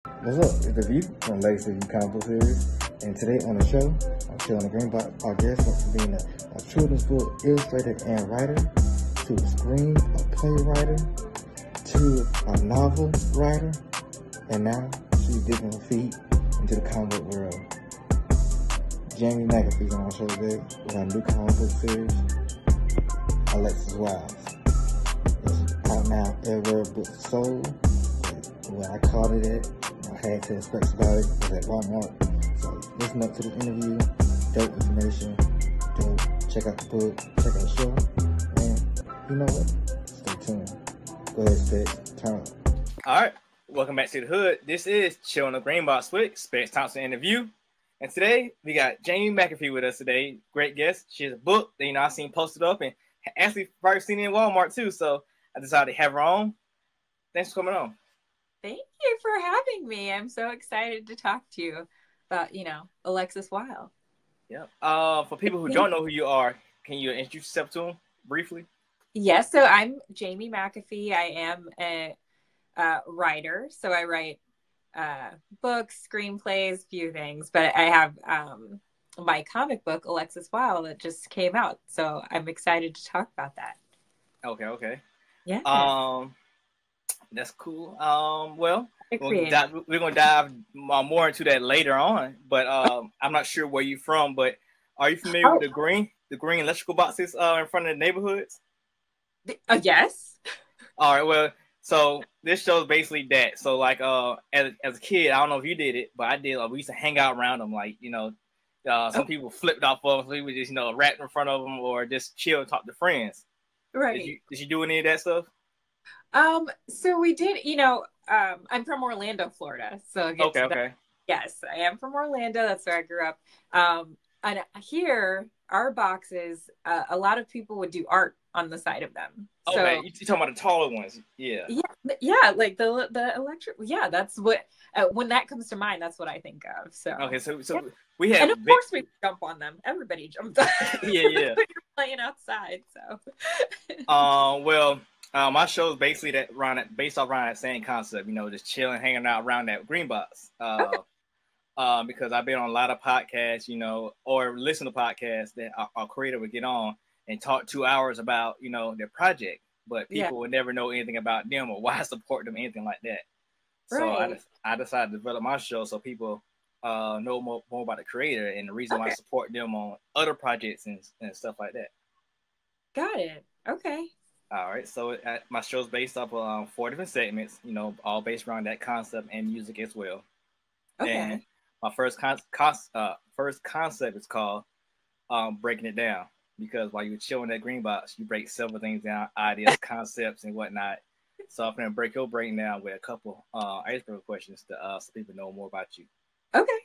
What's up? It's The View from Legacy View Comic Book Series. And today on the show, I'm Chillin the Green Box. Our guest went from being a children's book illustrator and writer to a screenplay writer to a novel writer. And now she's dipping her feet into the comic book world. Jamie McAfee is on our show today with our new comic book series, Alexis Wyle. It's out now everywhere books are sold. Where I caught it at, I had to Specks about it. It was at Walmart. So listen up to the interview, dope information, dope. Check out the book, check out the show, and you know what? Stay tuned. Go ahead, Specks, turn up. All right, welcome back to the hood. This is Chillin the Green Box with Specks, Thompson interview, and today we got Jamie McAfee with us today. Great guest. She has a book that I seen posted up and actually first seen it in Walmart too. So I decided to have her on. Thanks for coming on. Thank you for having me. I'm so excited to talk to you about, Alexis Wyle. Yeah. For people who don't know who you are, can you introduce yourself to them briefly? Yes. So I'm Jamie McAfee. I am a writer. So I write books, screenplays, few things. But I have my comic book, Alexis Wyle, that just came out. So I'm excited to talk about that. Okay. Yeah. That's cool. Well, we're going to dive more into that later on. But I'm not sure where you're from. But are you familiar with the green electrical boxes in front of the neighborhoods? Yes. All right. Well, so this shows basically that. So like as a kid, I don't know if you did it, but I did. We used to hang out around them. Like some people flipped off of them. So we would just rap in front of them or just chill and talk to friends. Right. Did you do any of that stuff? So we did, I'm from Orlando, Florida. So okay. Yes, I am from Orlando. That's where I grew up. And here, our boxes, a lot of people would do art on the side of them. Okay, so, you're talking about the taller ones. Yeah. Yeah, like the electric. Yeah, that's what, when that comes to mind, that's what I think of. So okay, so yeah. we have, and of course we jump on them. Everybody jumps on them. Yeah. You're playing outside, so. Well. My show is basically based off around that same concept, just chilling, hanging out around that green box. Because I've been on a lot of podcasts, or listen to podcasts that our creator would get on and talk 2 hours about, their project, but people would never know anything about them or why I support them, anything like that. Right. So I decided to develop my show so people know more about the creator and the reason why I support them on other projects and stuff like that. Got it. Okay. All right, so my show's based off of 4 different segments, all based around that concept and music as well. Okay. And my first concept is called breaking it down, because while you're chilling that green box, you break several things down, ideas, concepts, and whatnot. So I'm gonna break your brain down with a couple icebreaker questions to so people know more about you. Okay.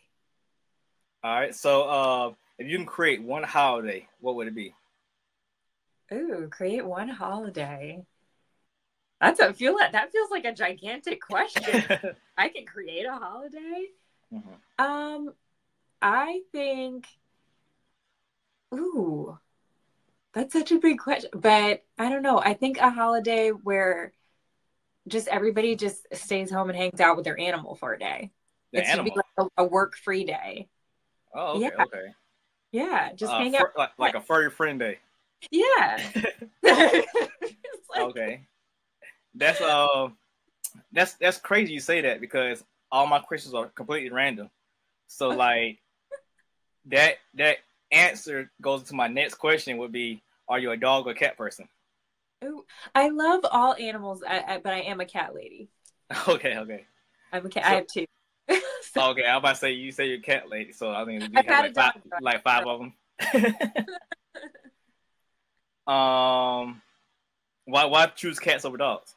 All right, so if you can create one holiday, what would it be? Ooh, create one holiday. That feels like a gigantic question. I can create a holiday. Mm-hmm. I think. Ooh, that's such a big question. But I don't know. I think a holiday where just everybody just stays home and hangs out with their animal for a day. It should be like a work-free day. Oh, okay, yeah. okay. Yeah, just hang out. Like a furry friend day. Yeah. Okay. That's crazy you say that, because all my questions are completely random. So like that answer goes into my next question would be, are you a dog or cat person? Ooh, I love all animals, but I am a cat lady. Okay. I'm a cat. I have 2. Okay, I'm about to say you say you're a cat lady, so I think you I've have had like 5 of them. Why choose cats over dogs?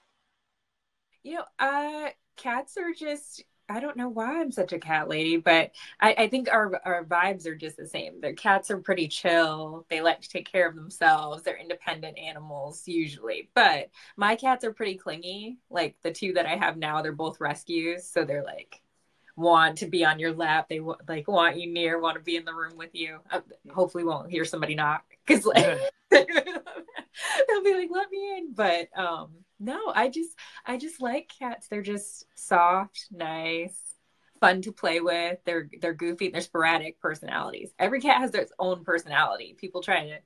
Cats are just, I don't know why I'm such a cat lady, but I think our vibes are just the same. Their cats are pretty chill. They like to take care of themselves. They're independent animals usually, but my cats are pretty clingy. Like the 2 that I have now, they're both rescues. So they're like, want to be on your lap. They want you near, want to be in the room with you. Hopefully won't hear somebody knock, because like they'll be like, let me in. But No, I just like cats. They're just soft, nice, fun to play with. They're goofy. They're sporadic personalities. Every cat has their own personality. People try to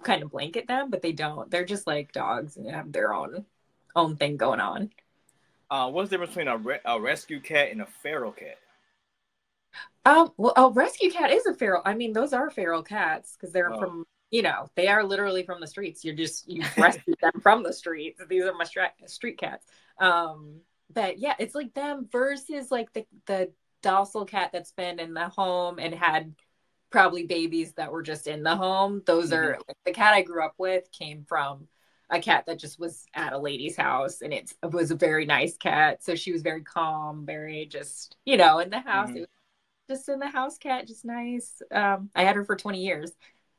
kind of blanket them, but they don't. They're just like dogs and have their own thing going on. What's the difference between a rescue cat and a feral cat? Well, a rescue cat is a feral. I mean, those are feral cats because they're Oh. from, they are literally from the streets. You rescued them from the streets. These are my street cats. But yeah, it's like them versus like the docile cat that's been in the home and had probably babies that were just in the home. Those are like, the cat I grew up with came from a cat that just was at a lady's house, and it was a very nice cat. So she was very calm, very just, in the house. Mm-hmm. It was just in the house cat, just nice. I had her for 20 years.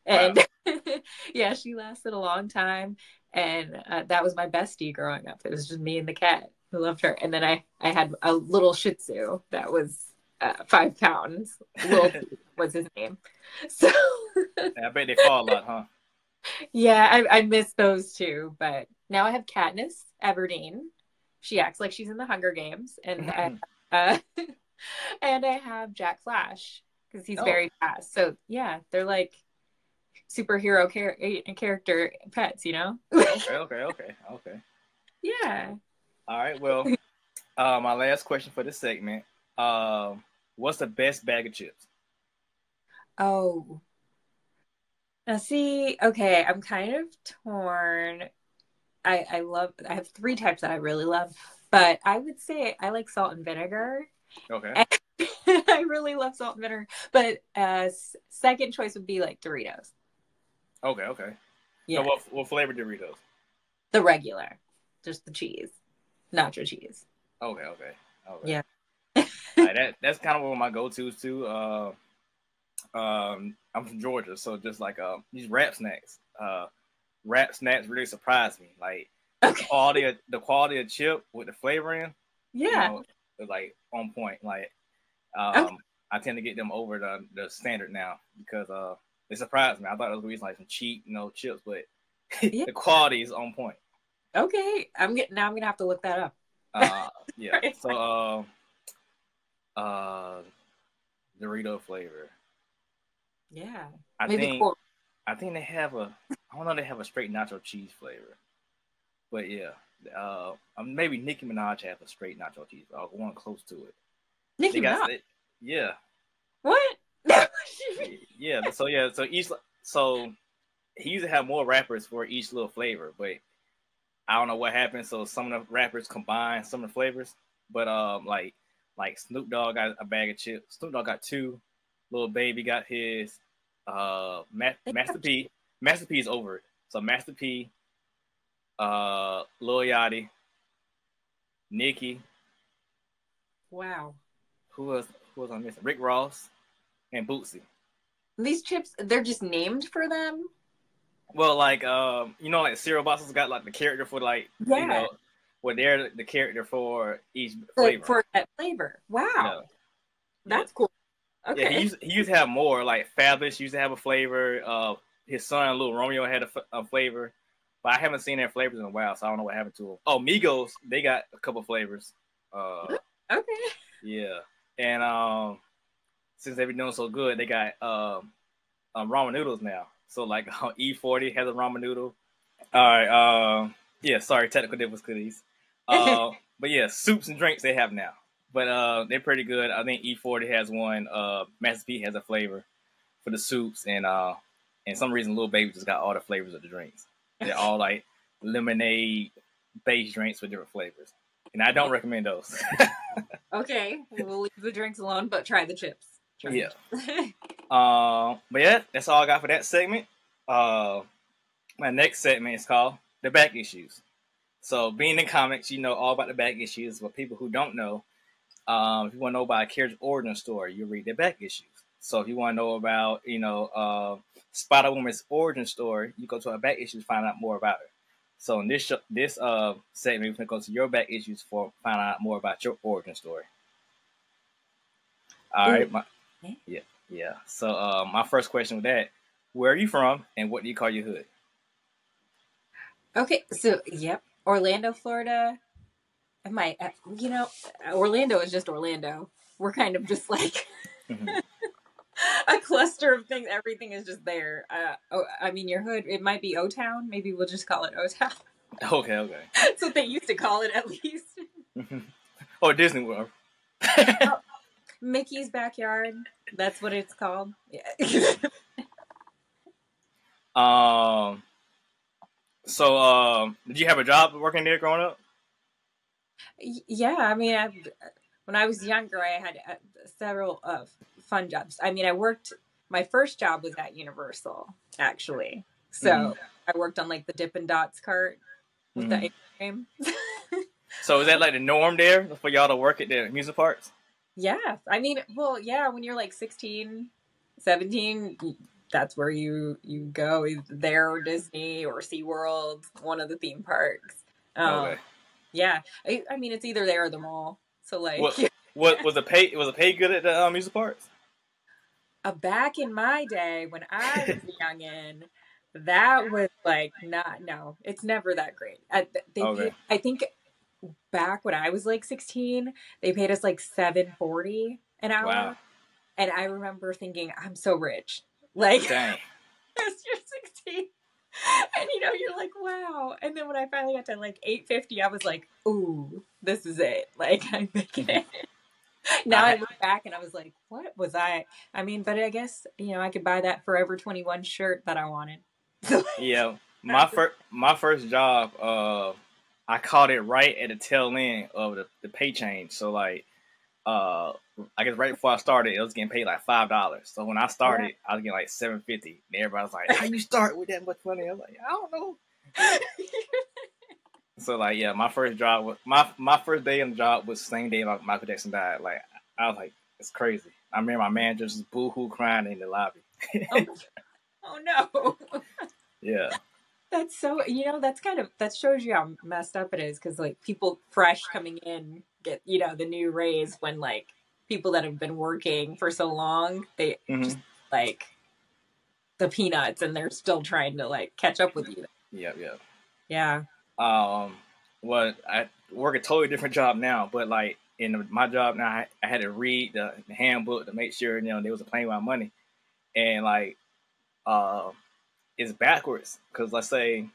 Wow. And yeah, she lasted a long time. And that was my bestie growing up. It was just me and the cat who loved her. And then I had a little Shih Tzu that was 5 pounds. Lil was his name. So I bet they fall a lot, huh? yeah, I miss those too. But now I have Katniss Everdeen. She acts like she's in the Hunger Games. And and I have Jack Flash because he's very fast. So yeah, they're like superhero character pets, Okay. Yeah. All right. Well, my last question for this segment. What's the best bag of chips? Oh. Now see, okay, I'm kind of torn. I have 3 types that I really love, but I would say I like salt and vinegar. Okay. I really love salt and vinegar, but second choice would be like Doritos. Okay. Yeah. So what flavor Doritos? The regular, just the cheese, nacho cheese. Okay. Yeah. That's kind of one of my go-tos too. I'm from Georgia, so just like these wrap snacks. Wrap snacks really surprised me. Like the quality of chip with the flavoring. Yeah. Is like on point. Like Okay. I tend to get them over the standard now because it surprised me. I thought it was gonna be like some cheap, chips, but Yeah. the quality is on point. Okay. I'm gonna have to look that up. Yeah. So Dorito flavor. Yeah. I Maybe think cool. I think they have I don't know, they have a straight nacho cheese flavor. But yeah. Maybe Nicki Minaj has a straight nacho cheese. I'll go on close to it. Nicki Minaj. Yeah. What? Yeah. So he used to have more rappers for each little flavor, but I don't know what happened. So some of the rappers combined some of the flavors, but like Snoop Dogg got a bag of chips. Snoop Dogg got 2. Lil Baby got his. Master P. Master P is over it. So Master P, Lil Yachty, Nicki. Wow. Who was I missing? Rick Ross and Bootsy. These chips, they're just named for them? Well, like like cereal boxes got like the character for like well, they're the character for each flavor. For that flavor. Wow. Yeah. That's cool. Okay. Yeah, he used to have more. Like Fabulous used to have a flavor. His son, Little Romeo, had a flavor. But I haven't seen their flavors in a while, so I don't know what happened to them. Oh, Migos, they got a couple flavors. Okay. Yeah. And since they've been doing so good, they got ramen noodles now. So like E40 has a ramen noodle. All right. Yeah, sorry, technical difficulties. But yeah, soups and drinks they have now. But they're pretty good. I think E40 has one. Master P has a flavor for the soups, and some reason Lil Baby just got all the flavors of the drinks. They're all like lemonade based drinks with different flavors, and I don't recommend those. Okay, we'll leave the drinks alone, but try the chips. Yeah. But yeah, that's all I got for that segment. My next segment is called the back issues. So being in comics, you know all about the back issues. But people who don't know, if you want to know about a character's origin story, you read their back issues. So if you want to know about, Spider-Woman's origin story, you go to our back issues to find out more about her. So in this segment, we're going to go to your back issues for find out more about your origin story. All right. Yeah. So my first question with that, where are you from and what do you call your hood? Okay, so yep. Orlando, Florida. Orlando is just Orlando. We're kind of just like Mm-hmm. a cluster of things. Everything is just there. Your hood, it might be O-Town. Maybe we'll just call it O-Town. Okay. That's what they used to call it, at least. Mm-hmm. Or Disney World. Oh, Mickey's backyard. That's what it's called. Yeah. So, did you have a job working there growing up? Yeah, I mean, when I was younger, I had several fun jobs. I mean, my first job was at Universal, actually. So I worked on like the Dippin' Dots cart with the ice cream. So is that like the norm there for y'all to work at the amusement parks? Yeah. I mean, well, yeah, when you're like 16, 17, that's where you go, either there or Disney or SeaWorld, one of the theme parks. Okay. Yeah. I mean, it's either there or the mall. So like, what was the pay? Was the pay good at the amusement parks? Back in my day when I was a youngin', that was like no, it's never that great. I think back when I was like 16, they paid us like $7.40 an hour. Wow. And I remember thinking, I'm so rich. Like, dang. You're 16. And you're like, wow. And then when I finally got to like $8.50, I was like, ooh, this is it. Like, I'm making it. Now I look back and I was like, what was I? I mean, but I guess, I could buy that Forever 21 shirt that I wanted. Yeah. My first job, I caught it right at the tail end of the pay change. So like, I guess right before I started, it was getting paid like $5. So when I started, I was getting like $7.50. And everybody was like, "How you start with that much money?" I was like, "I don't know." So like, yeah, my first job was my first day on the job was the same day Michael Jackson died. Like, I was like, it's crazy. I remember my manager just boo-hoo crying in the lobby. Oh no. Yeah. That's so, that shows you how messed up it is. Cause like people fresh coming in get, the new raise when like people that have been working for so long, they just like the peanuts and they're still trying to like catch up with you. Yeah. Well, I work a totally different job now, but like in my job now, I had to read the handbook to make sure, they wasn't playing with my money. And like, it's backwards. Cause let's say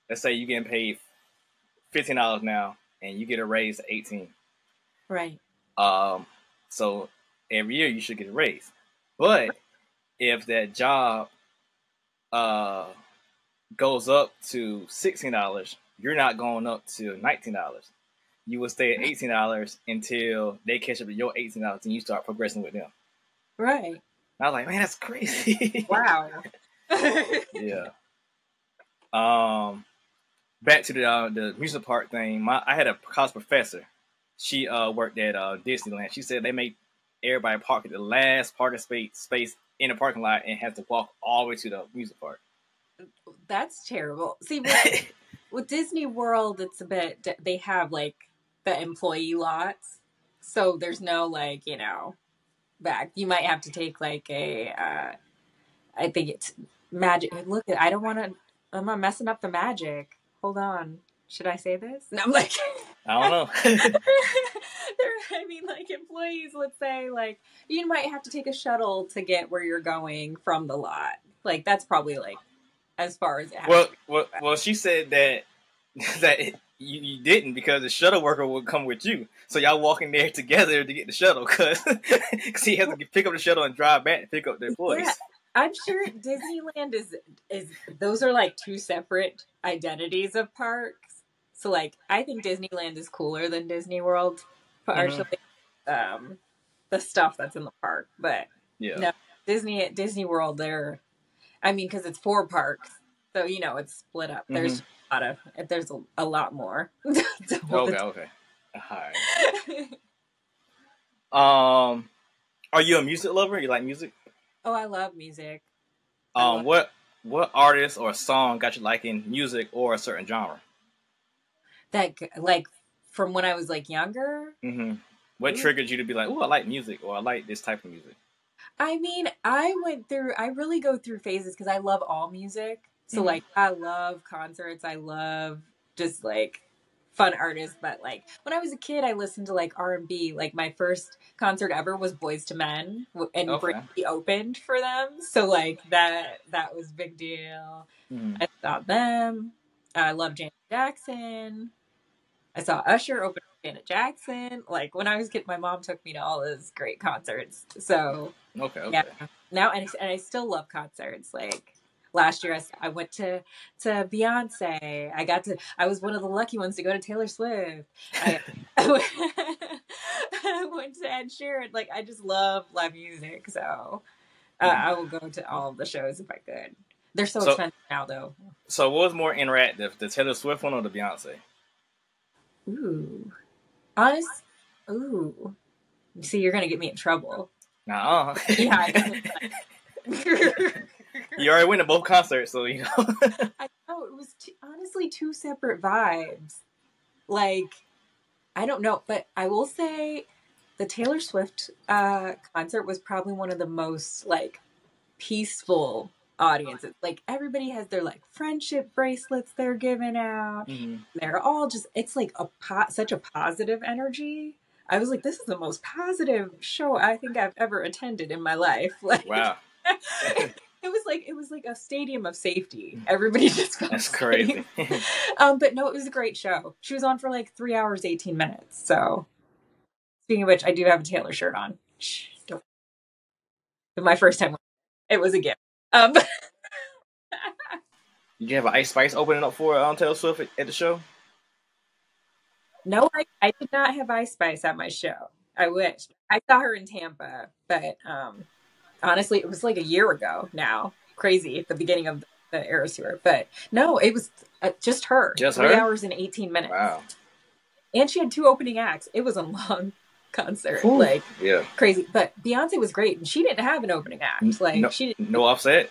you're getting paid $15 now and you get a raise to 18. Right. So every year you should get a raise. But if that job goes up to $16, you're not going up to $19. You will stay at $18 until they catch up to your $18 and you start progressing with them. Right. I was like, man, that's crazy. Wow. Yeah. Back to the amusement park thing. I had a college professor. She worked at Disneyland. She said they make everybody park at the last parking space in the parking lot and have to walk all the way to the amusement park. That's terrible. See, with Disney World, it's a bit. They have like the employee lots, so there's no like back. You might have to take like a. I think it's magic. Look, I don't want to. I'm not messing up the magic. Hold on. Should I say this? No, I'm like. I don't know. Like employees, let's say, like you might have to take a shuttle to get where you're going from the lot. Like that's probably like as far as it has. Well, she said that you didn't because the shuttle worker would come with you, so y'all walking there together to get the shuttle because he has to pick up the shuttle and drive back to pick up the employees. Yeah, I'm sure Disneyland is those are like two separate identities of parks. So like I think Disneyland is cooler than Disney World, partially the stuff that's in the park, but no, Disney World because it's 4 parks, so it's split up. There's a lot more. Okay. All right. Are you a music lover? You like music? Oh, I love music. What artist or song got you liking music or a certain genre? That like from when I was like younger. What triggered you to be like, "Oh, I like music," or "I like this type of music"? I mean, I really go through phases because I love all music. So like, I love concerts. I love just like fun artists. But like when I was a kid, I listened to like R&B. Like my first concert ever was Boys to Men, and Okay. Brandy opened for them. So like that was a big deal. I saw them. I love Janet Jackson. I saw Usher open for Janet Jackson. Like when I was a kid, my mom took me to all those great concerts. So Okay. yeah, now and I still love concerts. Like last year, I went to Beyonce. I was one of the lucky ones to go to Taylor Swift. I went to Ed Sheeran. Like I just love live music, so I will go to all of the shows if I could. They're so expensive now, though. So what was more interactive, the Taylor Swift one or the Beyonce? Ooh, honest. Ooh, see, you're gonna get me in trouble. Nah. Yeah. You already went to both concerts, so you know. I know it was honestly two separate vibes. Like, I don't know, but I will say the Taylor Swift concert was probably one of the most like peaceful audiences. Like everybody has their like friendship bracelets they're giving out. They're all just, it's like such a positive energy. I was like, this is the most positive show I think I've ever attended in my life. Like, wow. It was like a stadium of safety. Everybody just felt That's safe. crazy. But no, it was a great show. She was on for like 3 hours, 18 minutes. So speaking of which, I do have a Taylor shirt on. Shh, don't. But my first time, it was a gift. Did you have an Ice Spice opening up for Taylor Swift at the show? No, I did not have Ice Spice at my show. I wish. I saw her in Tampa, but honestly, it was like a year ago now. Crazy at the beginning of the Eras tour. But no, it was just her. Just 3 her? hours and 18 minutes. Wow. And she had 2 opening acts. It was a long concert. Ooh, like yeah. Crazy. But Beyonce was great. And she didn't have an opening act. Like she didn't. No Offset?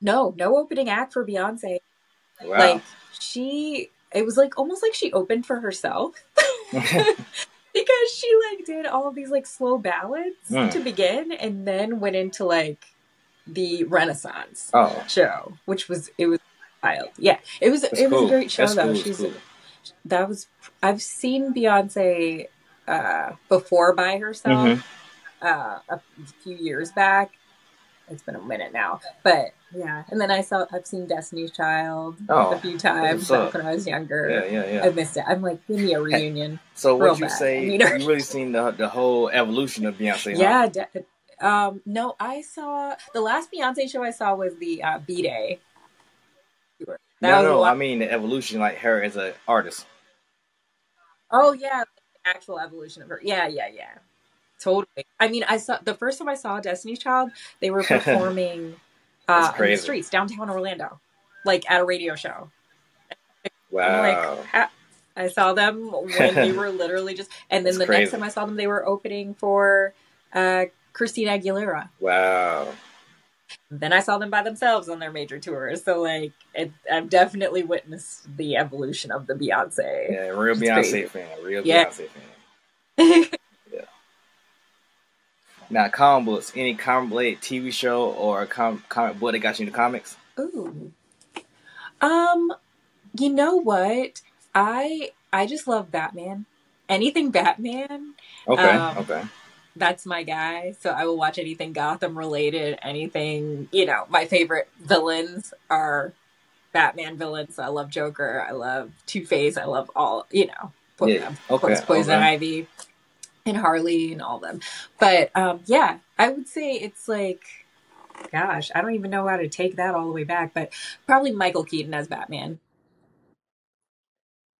No opening act for Beyonce. Wow. Like it was like almost like she opened for herself. Because she like did all of these like slow ballads to begin and then went into like the Renaissance show, which was wild. Yeah. It was cool. A great show. That's though. Cool. I've seen Beyonce before by herself a few years back. It's been a minute now, but yeah. And then I've seen Destiny's Child a few times back when I was younger. Yeah. I missed it. I'm like, give me a reunion. So what you say? You really seen the whole evolution of Beyonce? Yeah. No, I saw the last Beyonce show I saw was the B-Day. I mean the evolution, like her as an artist. Oh yeah, the actual evolution of her. Yeah. Totally. I mean, the first time I saw Destiny's Child, they were performing in the streets downtown Orlando, like at a radio show. Wow. Like, I saw them when they were literally just, and then next time I saw them, they were opening for Christina Aguilera. Wow. Then I saw them by themselves on their major tours. So like, I've definitely witnessed the evolution of the Beyonce. Yeah, real Beyonce fan. Beyonce fan. Now, comic books. Any comic book TV show or a comic book that got you into comics? Ooh. You know what? I just love Batman. Anything Batman. Okay. That's my guy. So I will watch anything Gotham related. Anything, my favorite villains are Batman villains. So I love Joker. I love Two-Face. I love all, Poison Ivy. And Harley and all of them. But I would say it's like, gosh, I don't even know how to take that all the way back, but probably Michael Keaton as Batman.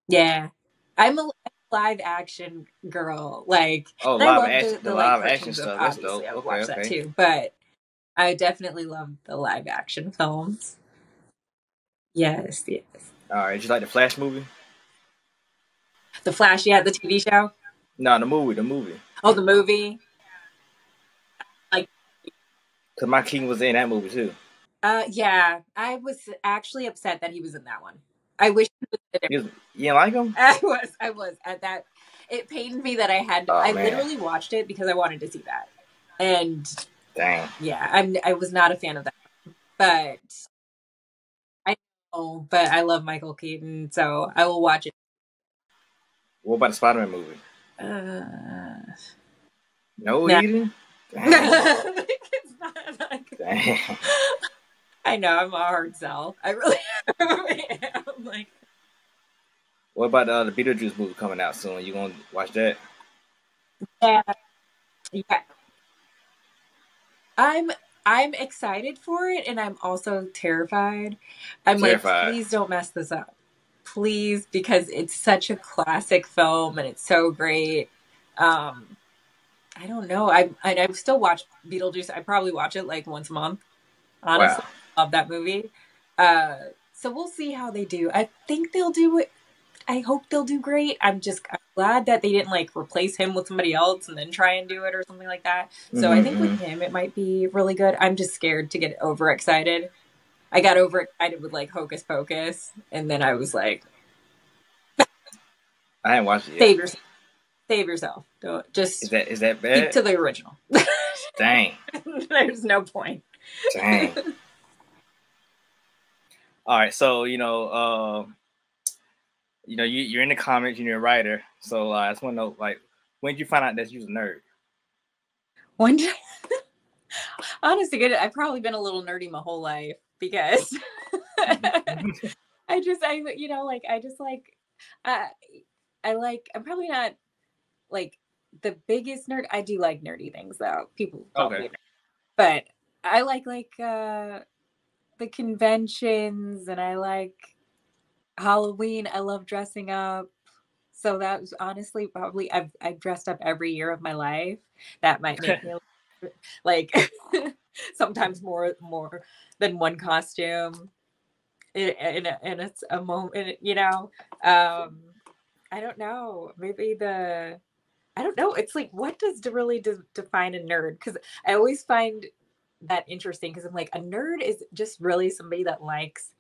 Yeah. I'm a live action girl. Like, the live action stuff. That's dope. I would watch that too. But I definitely love the live action films. Yes. All right. Did you like the Flash movie? The Flash, the TV show? No, the movie. Oh, the movie? Like, because my king was in that movie too. Yeah. I was actually upset that he was in that one. I wish he was in it. You didn't like him? I was at that. It pained me that I had to. I literally watched it because I wanted to see that. And dang. Yeah, I was not a fan of that. But I love Michael Keaton, so I will watch it. What about the Spider-Man movie? No Nah. eating? It's not like, Damn. I know I'm a hard sell. I really am. Like, What about the Beetlejuice movie coming out soon? You gonna watch that? yeah, yeah. I'm excited for it, and I'm also terrified. I'm Terrified. like, please don't mess this up, please, because it's such a classic film and it's so great. I don't know. I still watch Beetlejuice. I probably watch it like once a month. Honestly, Wow. love that movie. So we'll see how they do. I think they'll do it. I hope they'll do great. I'm glad that they didn't like replace him with somebody else and then try and do it or something like that. So I think with him, it might be really good. I'm just scared to get overexcited. I got overexcited with like Hocus Pocus, and then I was like, I haven't watched it yet. Save yourself. Don't just. Is that bad? Keep to the original. Dang. There's no point. Dang. All right, so you're in the comics, you're a writer. So I just want to know, like, when did you find out that you was a nerd? Honestly, I've probably been a little nerdy my whole life because I'm probably not like the biggest nerd. I do like nerdy things though. People call me a nerd. But I like the conventions, and I like Halloween. I love dressing up. So that was honestly probably I've dressed up every year of my life. That might make me like sometimes more than one costume. And it's a moment, I don't know. Maybe I don't know. It's like, what does really define a nerd? Because I always find that interesting, because I'm like, a nerd is just really somebody that likes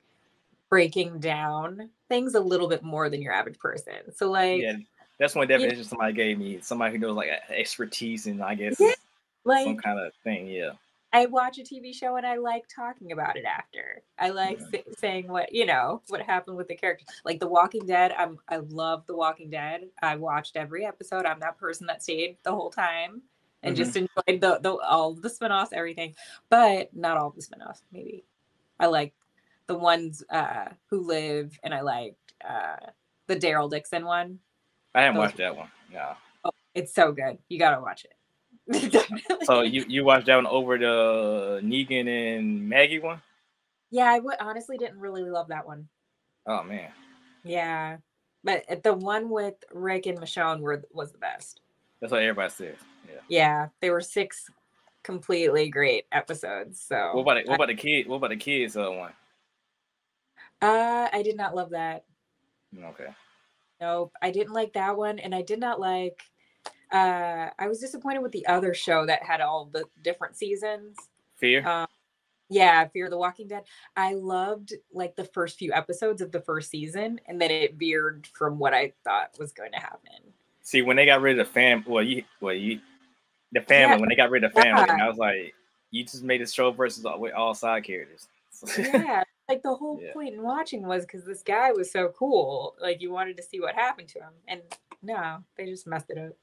breaking down things a little bit more than your average person. So like, yeah, that's one definition somebody gave me. Somebody who knows like expertise and I guess like some kind of thing. Yeah. I watch a TV show and I like talking about it after. I like saying what happened with the characters. Like The Walking Dead, I love The Walking Dead. I watched every episode. I'm that person that stayed the whole time and just enjoyed all the spinoffs, everything. But not all the spinoffs, maybe. I like the ones who live, and I liked the Daryl Dixon one. I haven't watched that one. No. Oh, it's so good. You gotta watch it. So you watched that one over the Negan and Maggie one? Yeah, I honestly didn't really love that one. Oh man. Yeah, but the one with Rick and Michonne was the best. That's what everybody says. Yeah, they were 6 completely great episodes. So what about the kid? What about the kids one? I did not love that. Okay. Nope, I didn't like that one, and I did not like. I was disappointed with the other show that had all the different seasons. Fear? Yeah, Fear the Walking Dead. I loved like the first few episodes of the first season, and then it veered from what I thought was going to happen. See, when they got rid of the family, the family, when they got rid of the family, and I was like, you just made a show versus with all side characters. Yeah, like the whole point in watching was because this guy was so cool. Like you wanted to see what happened to him, and no, they just messed it up.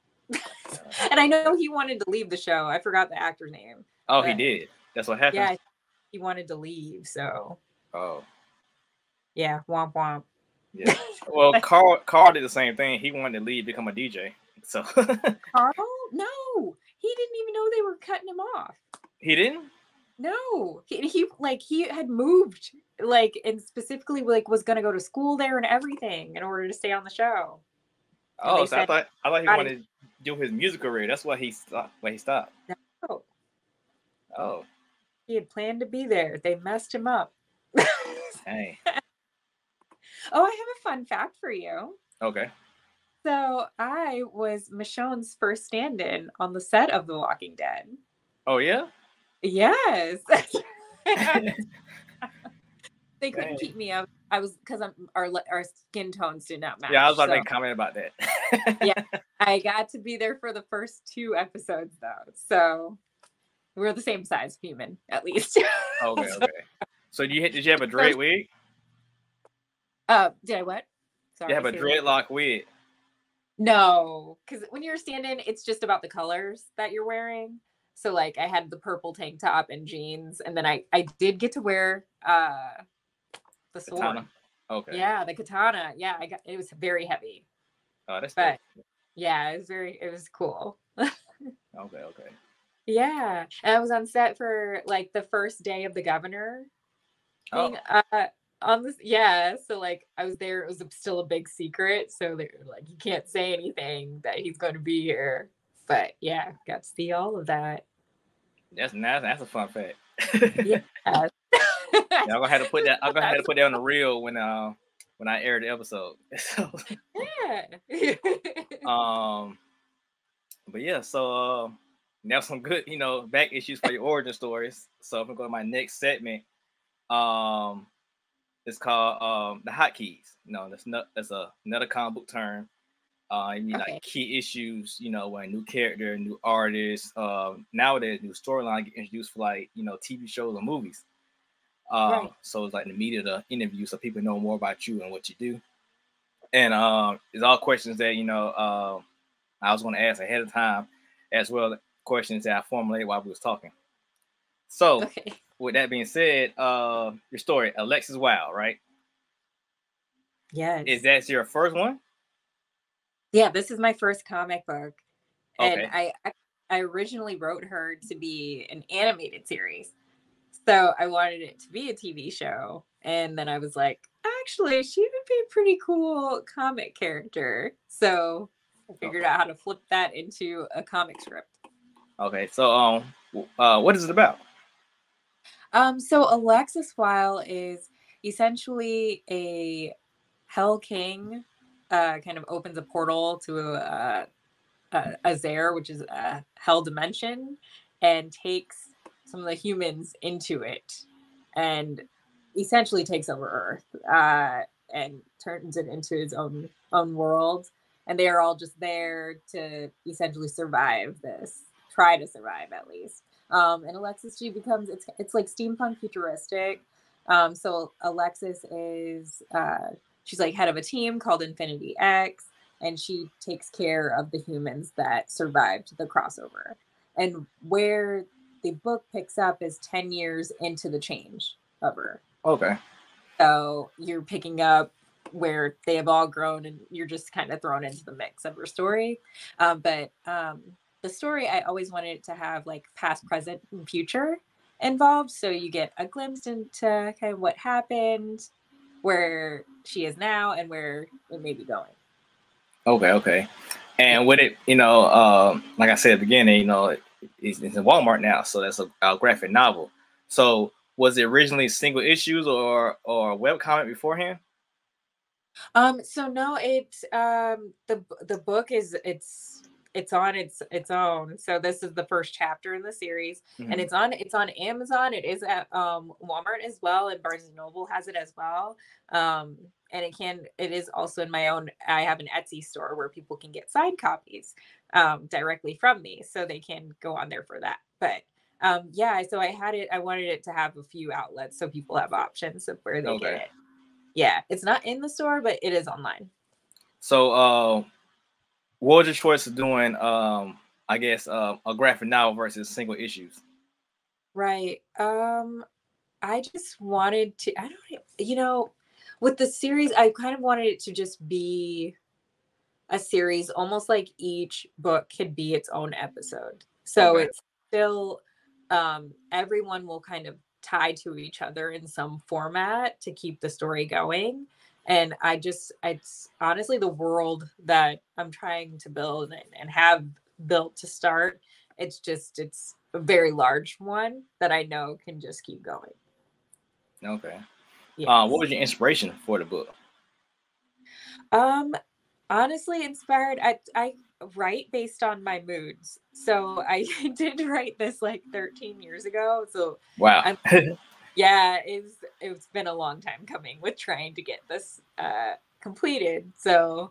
And I know he wanted to leave the show. I forgot the actor's name. Oh, he did. That's what happened. Yeah, he wanted to leave. So. Oh. Yeah, womp womp. Yeah. Well, Carl did the same thing. He wanted to leave, become a DJ. So. Carl? No, he didn't even know they were cutting him off. He didn't? No, he had moved and specifically was going to go to school there and everything in order to stay on the show. Oh, so I thought he wanted to do his music career. That's why he stopped. No. Oh. He had planned to be there. They messed him up. Hey. Oh, I have a fun fact for you. Okay. So I was Michonne's first stand-in on the set of The Walking Dead. Oh yeah? Yes. They couldn't keep me up. I was because our skin tones did not match. Yeah, I was about to make a comment about that. Yeah, I got to be there for the first 2 episodes though, so we're the same size human at least. Okay. So did you have a dread wig? Did I what? Sorry. You have a dreadlock wig. No, because when you're standing, it's just about the colors that you're wearing. So like I had the purple tank top and jeans, and then I did get to wear the sword. Katana. Okay. Yeah, the katana. Yeah, I got it was very heavy. Oh, that's dope. But yeah, it was cool. Okay, okay. Yeah. And I was on set for like the first day of the governor thing. Oh, On this, yeah. So like I was there, it was still a big secret. So they were like, you can't say anything that he's going to be here. But yeah, got to see all of that. that's nice. That's a fun fact. Yeah. Yeah, I'm gonna have to put that. I'm gonna have to put that on the reel when I air the episode. So, Yeah. but yeah, so now some good, back issues for your origin stories. So I'm gonna go to my next segment. It's called the hotkeys. That's another comic book term. You need Okay. like key issues, when new character, new artist, nowadays new storyline get introduced for like, TV shows or movies. Right. So it's like the media, the interview, so people know more about you and what you do. And it's all questions that I was going to ask ahead of time, as well as questions that I formulated while we was talking. So, Okay. with that being said, your story, Alexis Wyle, right? Yes. Is that your first one? Yeah, this is my first comic book. And Okay. I originally wrote her to be an animated series. So I wanted it to be a TV show. And then I was like, actually, she would be a pretty cool comic character. So I figured out how to flip that into a comic script. Okay. So, what is it about? So Alexis Wyle is essentially a Hell King, kind of opens a portal to a Zare, which is a hell dimension, and takes some of the humans into it, and essentially takes over Earth, and turns it into his own world. And they are all just there to essentially survive this, try to survive at least. And Alexis, she becomes it's like steampunk futuristic. So Alexis is she's like head of a team called Infinity X, and she takes care of the humans that survived the crossover. And where the book picks up is 10 years into the change of her. Okay. So you're picking up where they have all grown, and you're just kind of thrown into the mix of her story. But the story, I always wanted it to have like past, present, and future involved. So you get a glimpse into kind of what happened, where she is now, and where it may be going. Okay. And with it, like I said at the beginning, it's in Walmart now, so that's a graphic novel. So was it originally single issues or web comic beforehand? So no, the book is it's on its own. So this is the first chapter in the series, and it's on Amazon. It is at Walmart as well, and Barnes and Noble has it as well. And it is also in my own. I have an Etsy store where people can get signed copies directly from me, so they can go on there for that. But yeah, so I wanted it to have a few outlets so people have options of where they get it. Yeah, it's not in the store, but it is online. So, what was your choice of doing, I guess, a graphic novel versus single issues? Right. I just wanted to, I don't, with the series, I kind of wanted it to just be a series, almost like each book could be its own episode. So it's still, everyone will kind of tie to each other in some format to keep the story going. And it's honestly the world that I'm trying to build and have built to start. It's a very large one that I know can just keep going. Okay. Yes. What was your inspiration for the book? Honestly, inspired. I write based on my moods. So I did write this like 13 years ago. So wow. Yeah, it's been a long time coming with trying to get this completed. So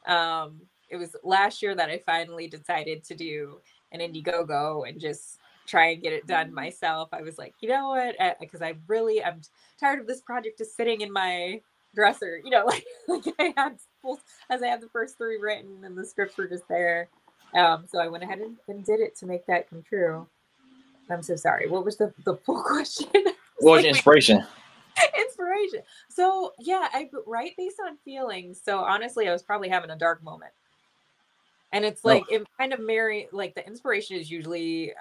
it was last year that I finally decided to do an Indiegogo and just try and get it done myself. I was like, you know what? Because I'm tired of this project just sitting in my dresser. Like I had as I had the first 3 written and the scripts were just there. So I went ahead and did it to make that come true. I'm so sorry. What was the full question? What was your inspiration? Inspiration. So yeah, I write based on feelings. So honestly, I was probably having a dark moment. And it's like, it kind of like the inspiration is usually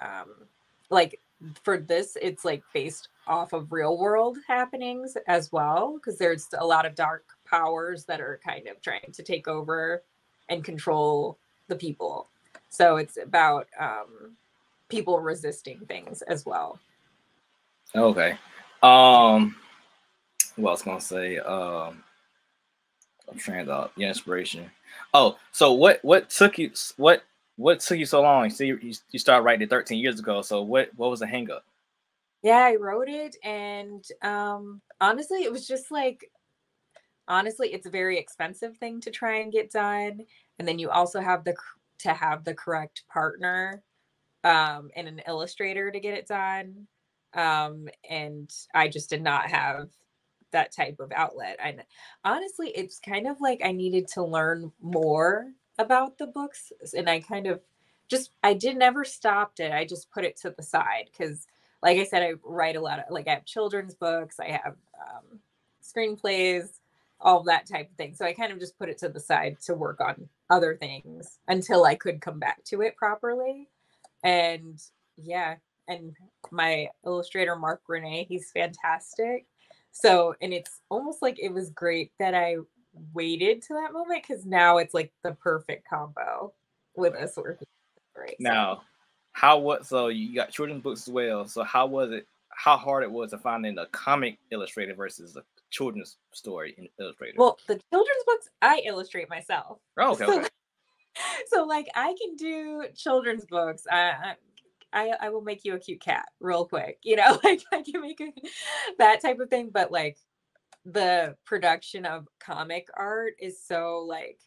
like for this, it's like based off of real world happenings as well. Because there's a lot of dark powers that are kind of trying to take over and control the people. So it's about people resisting things as well. Okay. What I was gonna say, I'm trying to your inspiration. Oh, so what took you so long? So you started writing it 13 years ago. So what was the hang up? Yeah, I wrote it, and honestly, it was just like, honestly, it's a very expensive thing to try and get done, and then you also have to have the correct partner and an illustrator to get it done. And I just did not have that type of outlet. And honestly, it's kind of like I needed to learn more about the books, and I kind of I did never stopped it. I just put it to the side because, like I said, I write a lot of, like, I have children's books, I have screenplays, all that type of thing. So I kind of just put it to the side to work on other things until I could come back to it properly. And yeah, and my illustrator, Mark Renee, he's fantastic. So, and it's almost like it was great that I waited to that moment, because now it's like the perfect combo with us working. Right. Now, so you got children's books as well. So how hard it was to find a comic illustrator versus a children's story illustrator? Well, the children's books I illustrate myself. Oh, okay, okay. So like I can do children's books. I will make you a cute cat real quick, like I can make that type of thing. But like the production of comic art is so like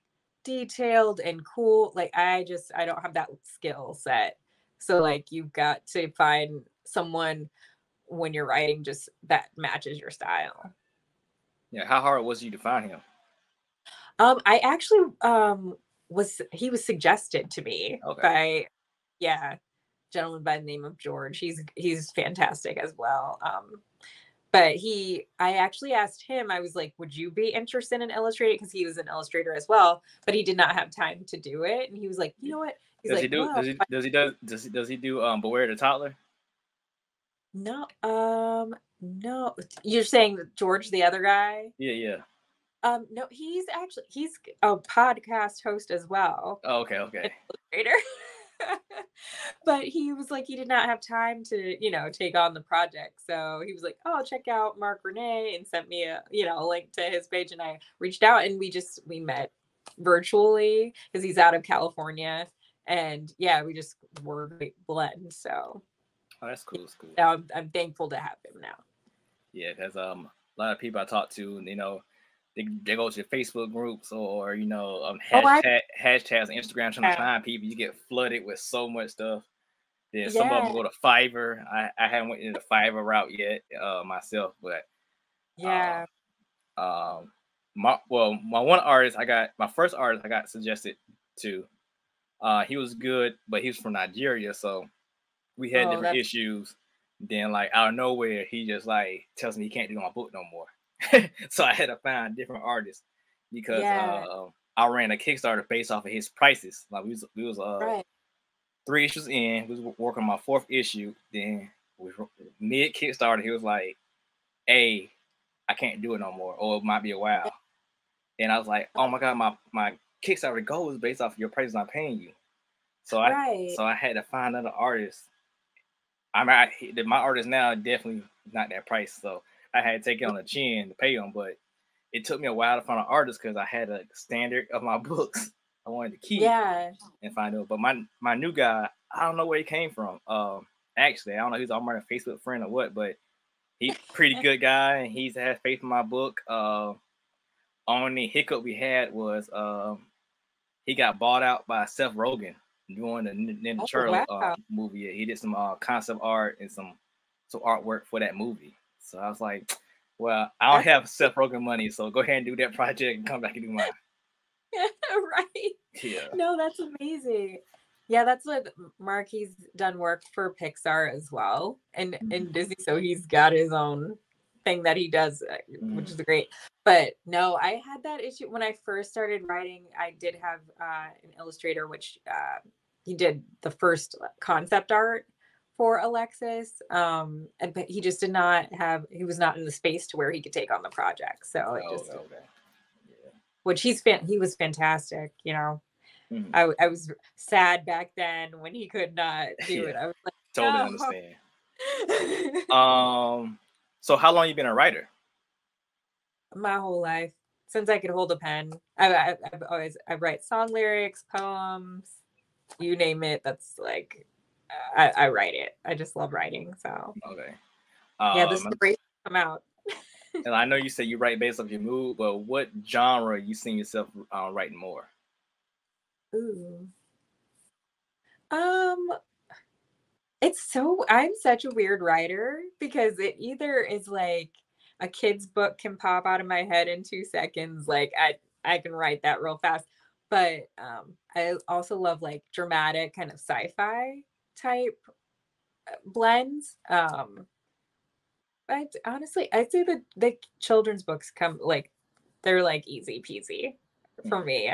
detailed and cool. Like I don't have that skill set. So like you've got to find someone when you're writing just that matches your style. Yeah, how hard was you to find him? I actually he was suggested to me by gentleman by the name of George. He's fantastic as well. But I actually asked him, I was like, would you be interested in illustrating? Because he was an illustrator as well, but he did not have time to do it. And he was like, you know what? He's like, does he do Beware the Toddler? No, no. You're saying George, the other guy? Yeah. No, he's a podcast host as well. Oh, okay. Illustrator. But he was like, he did not have time to, take on the project. So he was like, oh, check out Mark Renee, and sent me a link to his page. And I reached out, and we met virtually because he's out of California. And yeah, we just were a great blend. So that's cool. It's cool. Now I'm thankful to have him now. Yeah, because a lot of people I talk to, they go to Facebook groups or hashtags on Instagram trying to find people. You get flooded with so much stuff. Then some of them go to Fiverr. I haven't went into the Fiverr route yet myself, but yeah. My first artist I got suggested to. He was good, but he was from Nigeria, so we had different issues. Then like out of nowhere, he just like tells me he can't do my book no more. So I had to find different artists because I ran a Kickstarter based off of his prices. Like we was 3 issues in, we was working on my 4th issue. Then mid Kickstarter, he was like, "Hey, I can't do it no more, or it might be a while." And I was like, "Oh my god, my Kickstarter goal is based off of your prices I'm paying you." So I had to find another artist. My artist now definitely not that price, so I had to take it on the chin to pay him. But it took me a while to find an artist because I had a standard of my books I wanted to keep and find out. But my new guy, I don't know where he came from. Actually, I don't know if he's on my Facebook friend or what, but he's a pretty good guy, and he's had faith in my book. Only hiccup we had was he got bought out by Seth Rogen doing the Ninja Turtle movie. He did some concept art and some artwork for that movie. So I was like, well, I don't have Seth Rogen money, so go ahead and do that project and come back and do mine. Right. Yeah. No, that's amazing. Yeah, that's what Mark, he's done work for Pixar as well, and Disney, so he's got his own thing that he does, which is great. But no, I had that issue when I first started writing. I did have an illustrator, which he did the first concept art for Alexis, but he just did not have. He was not in the space to where he could take on the project. So it just, Yeah. which he was fantastic. You know, I was sad back then when he could not do it. I was like, totally understand. So how long you been a writer? My whole life, since I could hold a pen. I write song lyrics, poems, you name it. That's like, I write it. I just love writing. So okay. Yeah, the stories come out. And I know you say you write based off your mood, but what genre you seen yourself writing more? Ooh. I'm such a weird writer because it either is like a kid's book can pop out of my head in 2 seconds. Like I can write that real fast. But I also love like dramatic kind of sci-fi type blends. But honestly, I'd say that the children's books come like they're like easy peasy for me.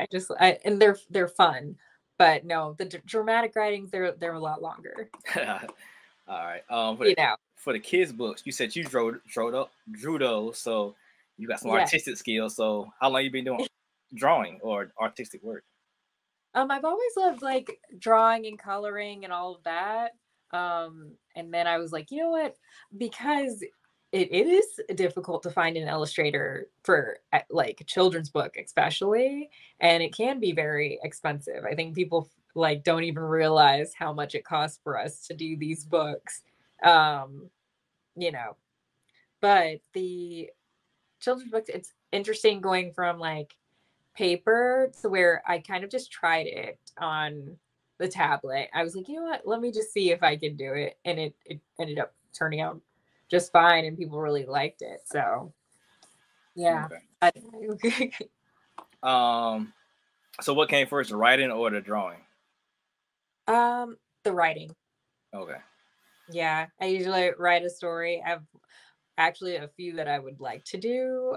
And they're fun. But no, the dramatic writings they're a lot longer. All right. For for the kids' books, you said you drew those, so you got some artistic skills. So how long you been doing drawing or artistic work? I've always loved like drawing and coloring and all of that. And then I was like, you know what? Because it is difficult to find an illustrator for like a children's book, especially, and it can be very expensive. I think people like don't even realize how much it costs for us to do these books. You know, but the children's books, it's interesting going from like paper to where I kind of just tried it on the tablet. I was like, you know what? Let me just see if I can do it. And it ended up turning out just fine and people really liked it. So yeah. Okay. So what came first, the writing or the drawing? The writing. Okay. Yeah. I usually write a story. I have actually a few that I would like to do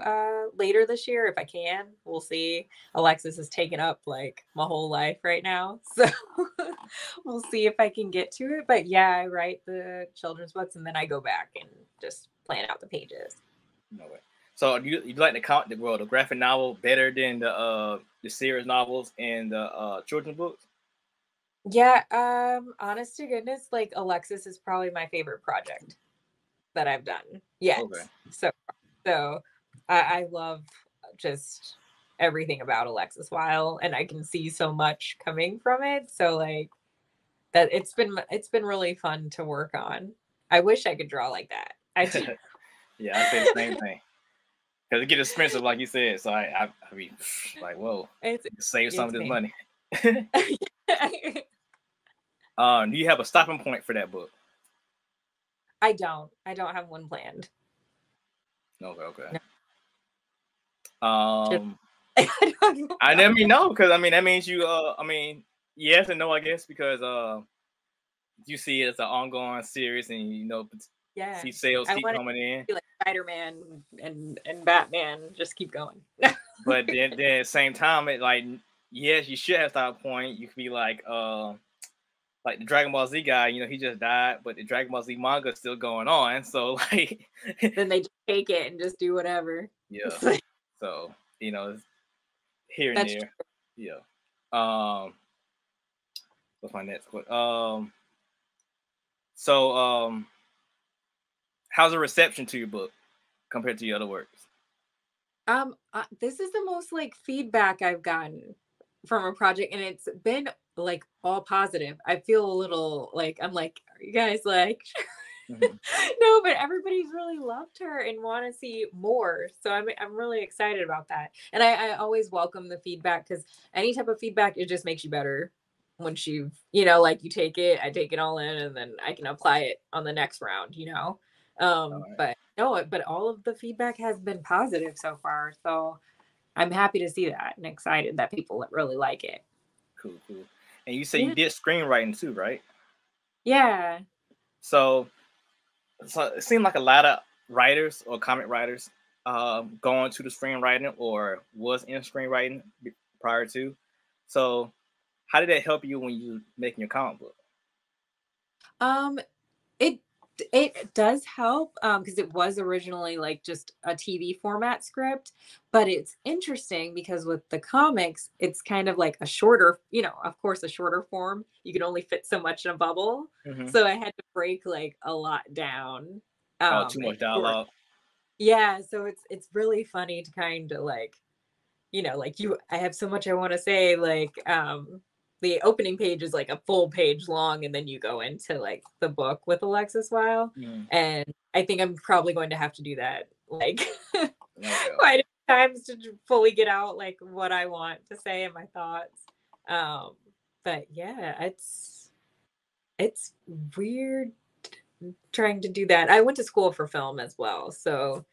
later this year if I can. We'll see. Alexis has taken up like my whole life right now, so we'll see if I can get to it. But yeah, I write the children's books and then I go back and just plan out the pages. No way. So you like the graphic novel better than the series novels and the children's books? Yeah, honest to goodness, like Alexis is probably my favorite project that I've done yet. Okay. So I love just everything about Alexis Wyle, and I can see so much coming from it. So like that, it's been really fun to work on. I wish I could draw like that. I do. Yeah, I say the same thing. Because it gets expensive, like you said. So I mean, like, whoa, save some of this money. Do you have a stopping point for that book? I don't have one planned. Okay. No. I never know, because I mean that means you I mean yes and no, I guess, because you see it as an ongoing series and you know see sales keep coming in. Like Spider-Man and Batman just keep going. But then at the same time, it like yes, you should have stopped point. You could be like the Dragon Ball Z guy, you know, he just died, but the Dragon Ball Z manga is still going on. So like then they just take it and just do whatever. Yeah. So, you know, here and there. True. Yeah. What's my next question? So how's the reception to your book compared to your other works? This is the most like feedback I've gotten from a project, and it's been like all positive. I feel a little like I'm like, are you guys like no, but everybody's really loved her and want to see more. So I'm really excited about that. And I always welcome the feedback, because any type of feedback, it just makes you better once you've, you know, like I take it all in and then I can apply it on the next round, you know. But all of the feedback has been positive so far. So I'm happy to see that and excited that people really like it. Cool, cool. And you say you Yeah. did screenwriting too, right? Yeah. So it seemed like a lot of writers or comic writers going to the screenwriting or was in screenwriting prior to. So how did that help you when you making your comic book? Um, it it does help because it was originally like just a TV format script, but it's interesting because with the comics, it's kind of like a shorter, of course, a shorter form. You can only fit so much in a bubble, Mm-hmm. so I had to break like a lot down. Oh, too And much dialogue. yeah, so it's really funny to kind of like like I have so much I want to say, like the opening page is like a full page long, and then you go into like the book with Alexis Wyle. Mm. And I think I'm probably going to have to do that like Okay. quite a few times to fully get out like what I want to say and my thoughts. But yeah, it's weird trying to do that. I went to school for film as well, so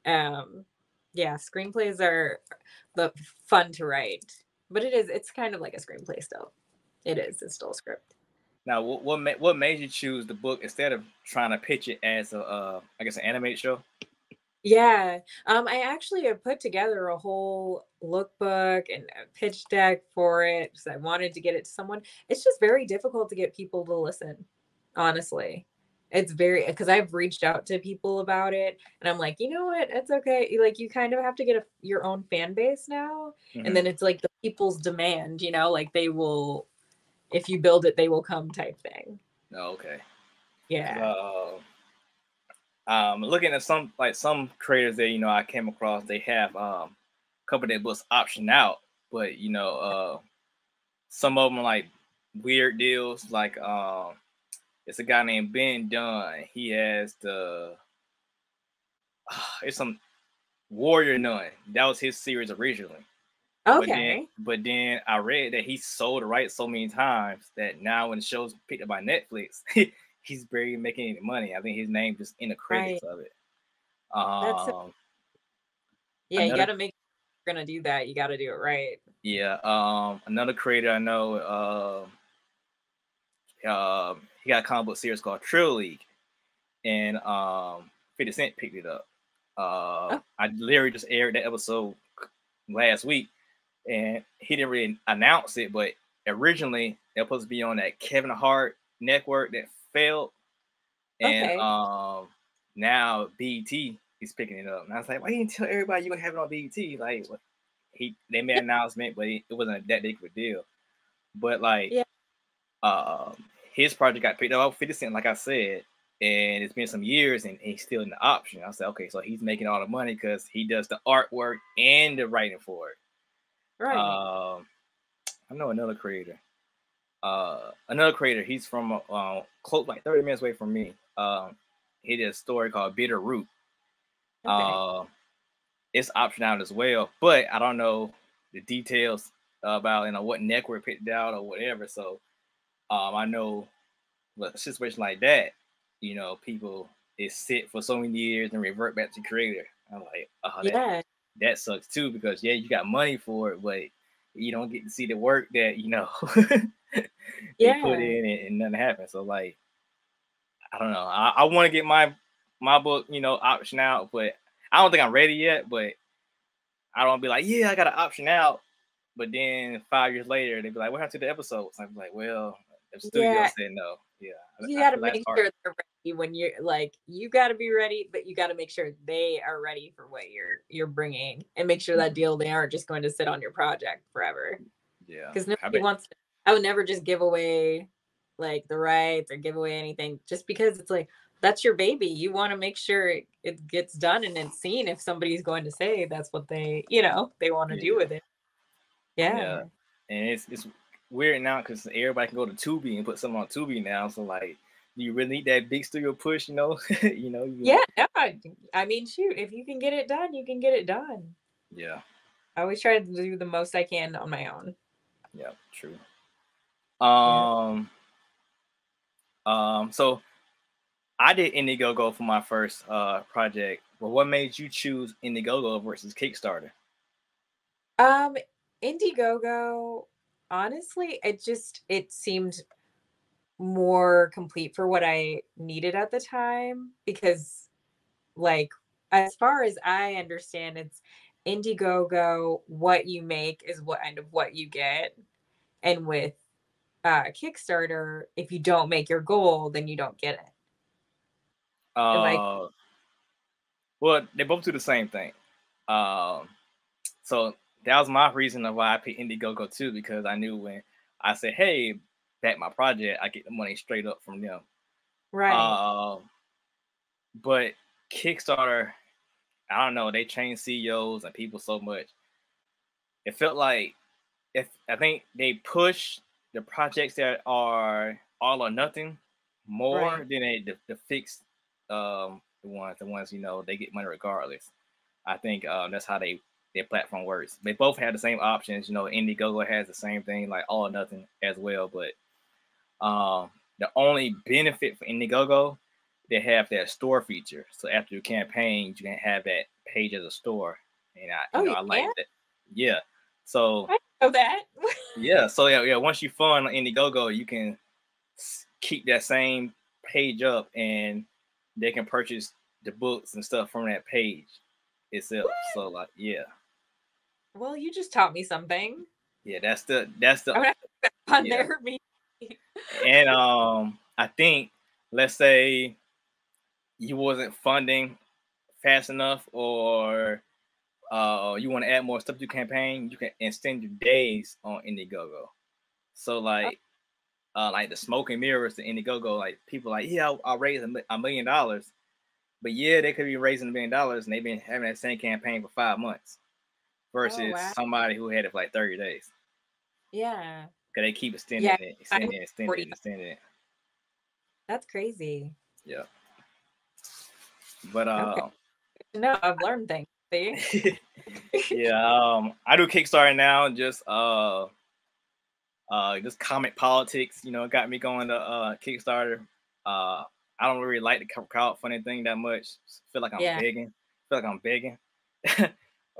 yeah, screenplays are the fun to write, but it's kind of like a screenplay still. It's still a script. Now, what made you choose the book instead of trying to pitch it as a I guess an animated show? Yeah, I actually have put together a whole lookbook and a pitch deck for it because I wanted to get it to someone. It's just very difficult to get people to listen, honestly. It's very because I've reached out to people about it, and I'm like, you know what? It's okay. Like you kind of have to get your own fan base now, and Mm-hmm. then it's like the people's demand. Like they will, if you build it, they will come type thing. Oh, okay. Yeah. Looking at some creators that I came across, they have a couple of their books optioned out, but some of them are like weird deals. Like it's a guy named Ben Dunn. He has it's some Warrior Nun. That was his series originally. Okay. But then I read that he sold the rights so many times that now when the show's picked up by Netflix, he's barely making any money. I think his name just in the credits Right. of it. That's yeah. You got Another to make. If you're gonna do that, you got to do it right. another creator I know, he got a comic book series called Trill League, and 50 Cent picked it up. Oh, I literally just aired that episode last week, and he didn't really announce it, but originally it was supposed to be on that Kevin Hart network that failed, and okay. now BET is picking it up. And I was like, why didn't you tell everybody you gonna have it on BET? Like, they made an announcement, but it wasn't that big of a deal. But like, Yeah. his project got picked up 50 Cent, like I said, and it's been some years, and he's still in the option. I said, okay, so he's making all the money because he does the artwork and the writing for it. Right. I know another creator. He's from close, like 30 minutes away from me. He did a story called Bitter Root. Okay. It's optioned out as well, but I don't know the details about what network picked it out or whatever. So I know with a situation like that, people is sit for so many years and revert back to creator. I'm like, oh, Yeah. that sucks too, because you got money for it, but you don't get to see the work that they put Yeah. in, and nothing happens. So like, I don't know. I want to get my book, option out, but I don't think I'm ready yet. But I don't be like, yeah, I got an option out. But then 5 years later, they'd be like, what happened to the episodes? I'm like, well, the studio Yeah. said no. Yeah, You I got to feel that's make hard. sure they're ready when you're like, you got to be ready, but you got to make sure they are ready for what you're bringing, and make sure that deal they aren't just going to sit on your project forever. Yeah, Because I nobody bet. wants to. I would never just give away like the rights or give away anything just because it's like that's your baby. You want to make sure it gets done and it's seen if somebody's going to say that's what they want to do Yeah, with it. Yeah. yeah, and it's weird now because everybody can go to Tubi and put something on Tubi now. So like, do you really need that big studio push? Yeah. No, I mean, shoot, if you can get it done, you can get it done. Yeah, I always try to do the most I can on my own. yeah, true. Yeah. So I did Indiegogo for my first project. Well, what made you choose Indiegogo versus Kickstarter? Um, Indiegogo, honestly, it seemed more complete for what I needed at the time because, like, as far as I understand, it's Indiegogo, what you make is what kind of what you get. And with Kickstarter, if you don't make your goal, then you don't get it. And like, Uh, well, they both do the same thing. Um, so that was my reason of why I picked Indiegogo too, because I knew when I said, "Hey, back my project," I get the money straight up from them. right, Uh, but Kickstarter, I don't know, they changed CEOs and people so much. It felt like if I think they push the projects that are all or nothing more right. than the fixed the ones they get money regardless. I think that's how their platform works. They both have the same options. Indiegogo has the same thing, like all or nothing as well. But the only benefit for Indiegogo, they have that store feature. So after your campaign, you can have that page as a store, and Oh, I like yeah, that. Yeah. So I know that. yeah. Once you fund on Indiegogo, you can keep that same page up, and they can purchase the books and stuff from that page itself. What? So like, Well, you just taught me something. yeah. That's the I'm gonna have to on yeah. there. Me. And I think, let's say you wasn't funding fast enough, or you want to add more stuff to your campaign, you can extend your days on Indiegogo. So Oh, like the smoke and mirrors to Indiegogo, like people like, yeah, I'll raise $1 million, but yeah, they could be raising $1 million and they've been having that same campaign for 5 months oh, versus wow. somebody who had it for like 30 days. Yeah. Cause they keep extending Yeah. it, I'm extending it, extending 40. it, extending it. That's crazy. Yeah. But Okay. No, I've learned things. See? yeah, I do Kickstarter now, just comic politics, got me going to Kickstarter. I don't really like the crowdfunding thing that much. Feel like I'm Yeah. begging. Feel like I'm begging.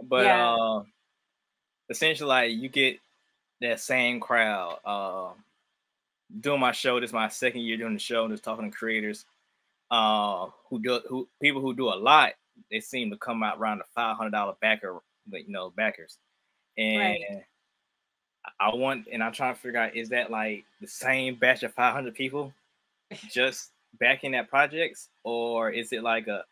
But Yeah. essentially, like, you get that same crowd. Doing my show, this is my second year doing the show, just talking to creators. Who people who do a lot, they seem to come out around the $500 backers, and Right. I'm trying to figure out, is that like the same batch of 500 people just backing that projects, or is it like a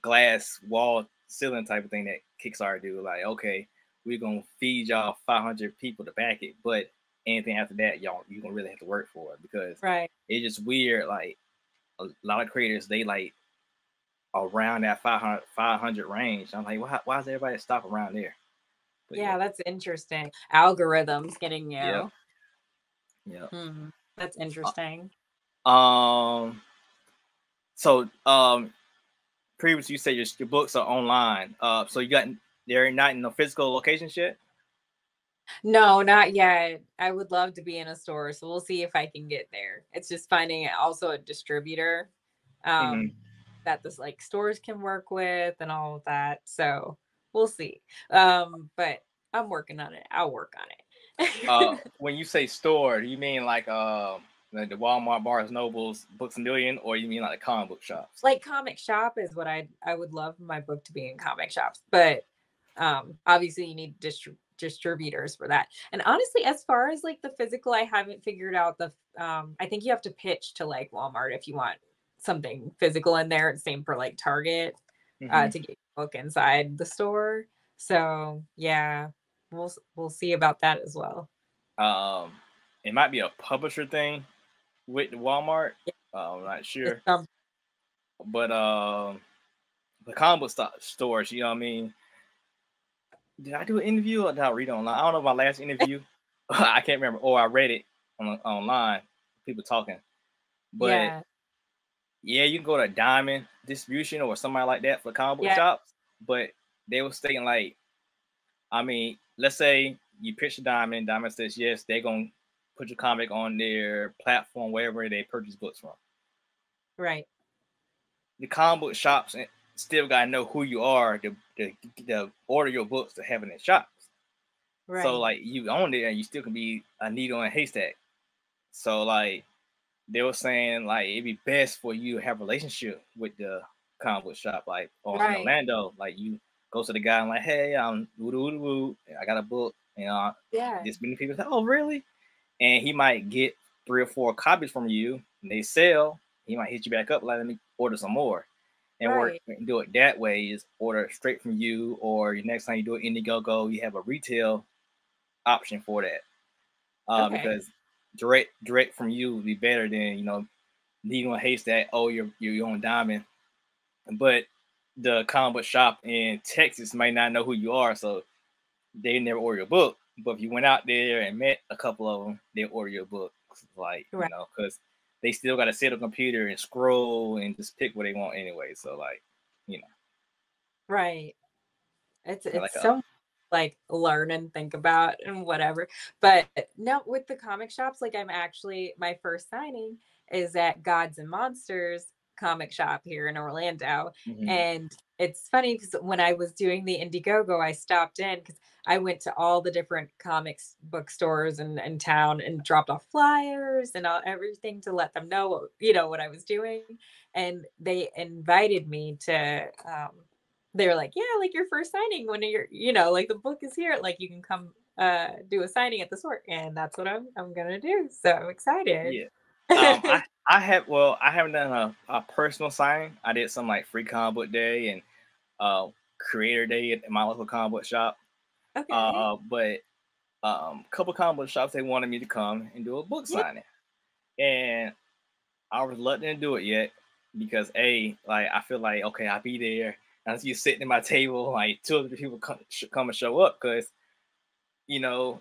glass wall ceiling type of thing that Kickstarter do? Like, okay, we're gonna feed y'all 500 people to back it, but anything after that, you gonna really have to work for it, because Right. it's just weird. Like, a lot of creators, they like around that 500 range. I'm like, why does everybody stop around there? But yeah, Yeah, that's interesting. Algorithms getting yeah, you. yeah. Hmm. That's interesting. Um. So previously you said your books are online. So they're not in the physical locations yet. No, not yet. I would love to be in a store, so we'll see if I can get there. It's just finding also a distributor Mm-hmm. um that this like stores can work with and all of that. So we'll see. But I'm working on it. I'll work on it. When you say store, do you mean like the Walmart, Barnes Nobles, Books a Million, or you mean like the comic book shops? Like comic shop is what I would love my book to be in comic shops, but obviously you need distributors for that. And honestly, as far as like the physical, I haven't figured out the I think you have to pitch to like Walmart if you want something physical in there. Same for like Target Mm-hmm. to get your book inside the store. So yeah, we'll see about that as well. Um, it might be a publisher thing with Walmart. Yeah, I'm not it's sure, but the comic book stores, you know what I mean? Did I do an interview or did I read it online? I don't know, my last interview. I can't remember. Or I read it online, people talking. But yeah, yeah, you can go to Diamond Distribution or somebody like that for comic book yeah, shops. But they were stating, like, I mean, let's say you pitch to Diamond. Diamond says yes, they're gonna put your comic on their platform wherever they purchase books from. right. The comic book shops still gotta know who you are to order your books to have in their shops. So Right. like you own it and you still can be a needle in a haystack. So like they were saying like it'd be best for you to have a relationship with the comic book shop, like in Right. Orlando. Like you go to the guy and like, hey, I'm woo woo woo, I got a book, Yeah. this many people say, oh really? And he might get 3 or 4 copies from you, and they sell. He might hit you back up, like let me order some more, and work Right. and do it that way. Is order straight from you, or your next time you do it Indiegogo, you have a retail option for that. Okay. Because direct from you would be better than needle a haystack. Oh, you're on diamond, but the comic book shop in Texas might not know who you are, so they never order your book. But if you went out there and met a couple of them, they order your book, like Right. because they still got to sit on a computer and scroll and just pick what they want anyway. So like, you know, Right. like It's so like learn and think about and whatever. But no, with the comic shops, like I'm actually my first signing is at Gods and Monsters comic shop here in Orlando. mhm. And it's funny because when I was doing the Indiegogo, I stopped in because I went to all the different comics bookstores in town and dropped off flyers and everything to let them know, what I was doing. And they invited me to they're like, yeah, like your first signing when you're, like the book is here, like you can come do a signing at the store, and that's what I'm gonna do. So I'm excited. Yeah. I haven't done a personal signing. I did some like free comic book day and creator day at my local comic book shop. Okay. But a couple comic book shops they wanted me to come and do a book Yeah. signing, and I was reluctant to do it yet because like I feel like okay, I'll be there. And I see you sitting at my table, like 2 other people come and show up because you know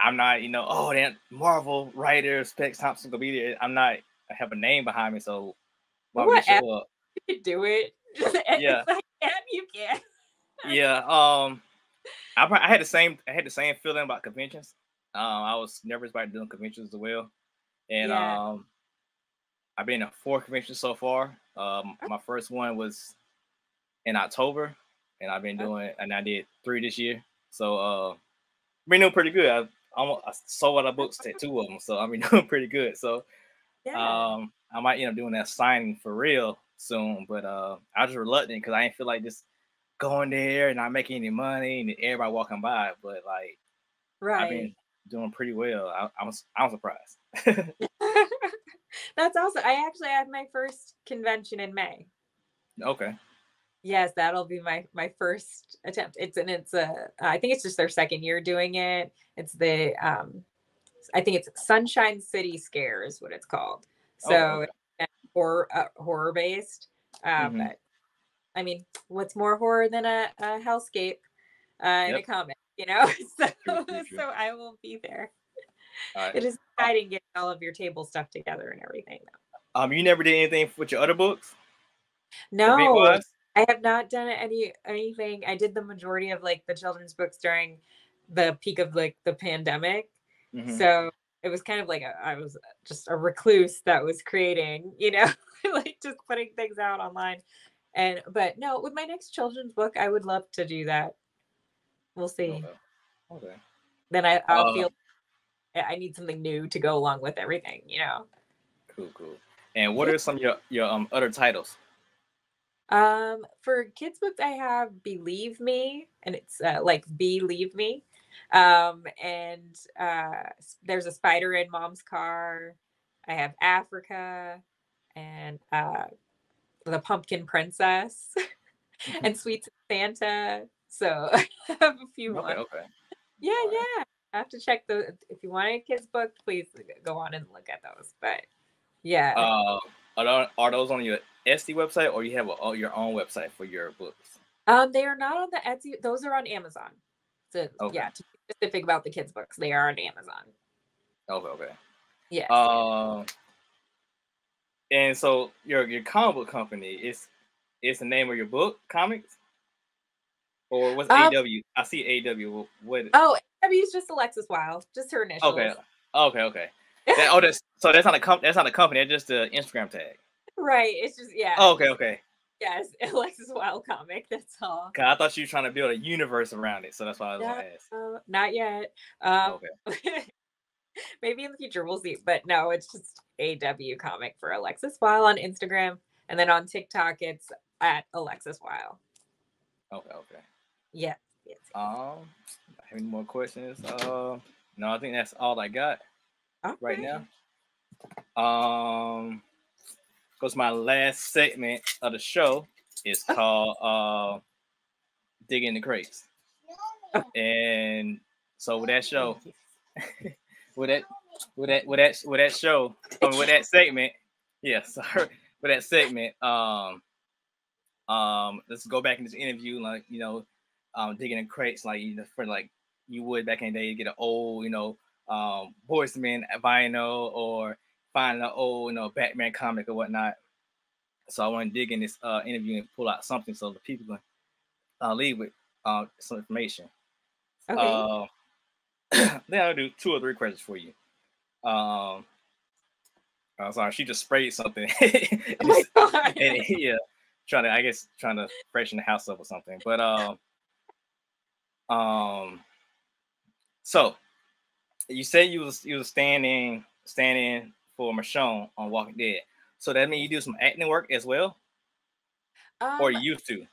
I'm not, oh, that Marvel writer Specks Thompson gonna be there. I have a name behind me, so why would they Whatever. show up? You can do it. If Yeah, I can, you can. yeah. I had the same feeling about conventions. I was nervous about doing conventions as well, and Yeah. I've been to 4 conventions so far. My first one was in October, and I did 3 this year. So been doing pretty good. I sold out of books to 2 of them, so I've been doing pretty good. So Yeah. I might end up doing that signing for real soon, but I was just reluctant because I didn't feel like just going there and not making any money and everybody walking by. But like I've Right. been doing pretty well. I'm surprised. That's awesome. I actually had my first convention in May. Okay. Yes, that'll be my first attempt. It's I think it's just their second year doing it. It's the I think it's Sunshine City Scare is what it's called. Okay. So Okay. it's horror based. Hmm. But I mean, what's more horror than a hellscape in a Yep. comic, you know? So True. True. True. so I will be there. All right. It is Uh, exciting getting all of your table stuff together and everything. you never did anything with your other books, event No, wise? I have not done anything. I did the majority of like the children's books during the peak of like the pandemic. Hmm. So it was kind of like I was just a recluse that was creating, like just putting things out online. But no, with my next children's book, I would love to do that. We'll see. Okay. Okay. Then I'll Uh, feel I need something new to go along with everything. cool. Cool. And what Yeah. are some of your other titles? For kids books, I have Believe Me, and it's like Believe Me. And there's a spider in Mom's car. I have Africa and the Pumpkin Princess Mhm. and Sweet Santa. So I have a few Okay. more. Okay. Yeah, All right. yeah. I have to check the if you want a kids book, please go on and look at those. But yeah, Uh, are those on your Etsy website or you have your own website for your books? they are not on the Etsy. Those are on Amazon. So Okay. yeah, to be specific about the kids books, they are on Amazon. Okay. Okay. Yes, yes. Um, and so your comic book company is the name of your book, comics, or what's Um. AW? I see AW. What? Oh, Abby is just Alexis Wyle, just her Okay. initials. Okay. Okay. That's not a company. That's just the Instagram tag. Right. It's just yeah. Oh, It's okay. just Okay. Yes, Alexis Wyle comic. That's all. Cause I thought you were trying to build a universe around it, so that's why I was gonna ask. No, not yet. Okay. Maybe in the future we'll see. But no, it's just AW comic for Alexis Wyle on Instagram, and then on TikTok it's at Alexis Wyle. Okay. Yeah. Yes. Any more questions? No, I think that's all I got right now. Because my last segment of the show is called Digging the Crates. And so with that show, with that segment, with that segment, let's go back in this interview, like, digging in crates, like, for like you would back in the day, you get an old, Boyz II Men vinyl, or find an old, Batman comic or whatnot. So I want to dig in this interview and pull out something so the people can leave with some information. Okay. Then I'll do 2 or 3 questions for you. Sorry, she just sprayed something. Oh my God. And, yeah, trying to freshen the house up or something. But so you said you was standing for Michonne on Walking Dead. So that means you do some acting work as well, or you used to?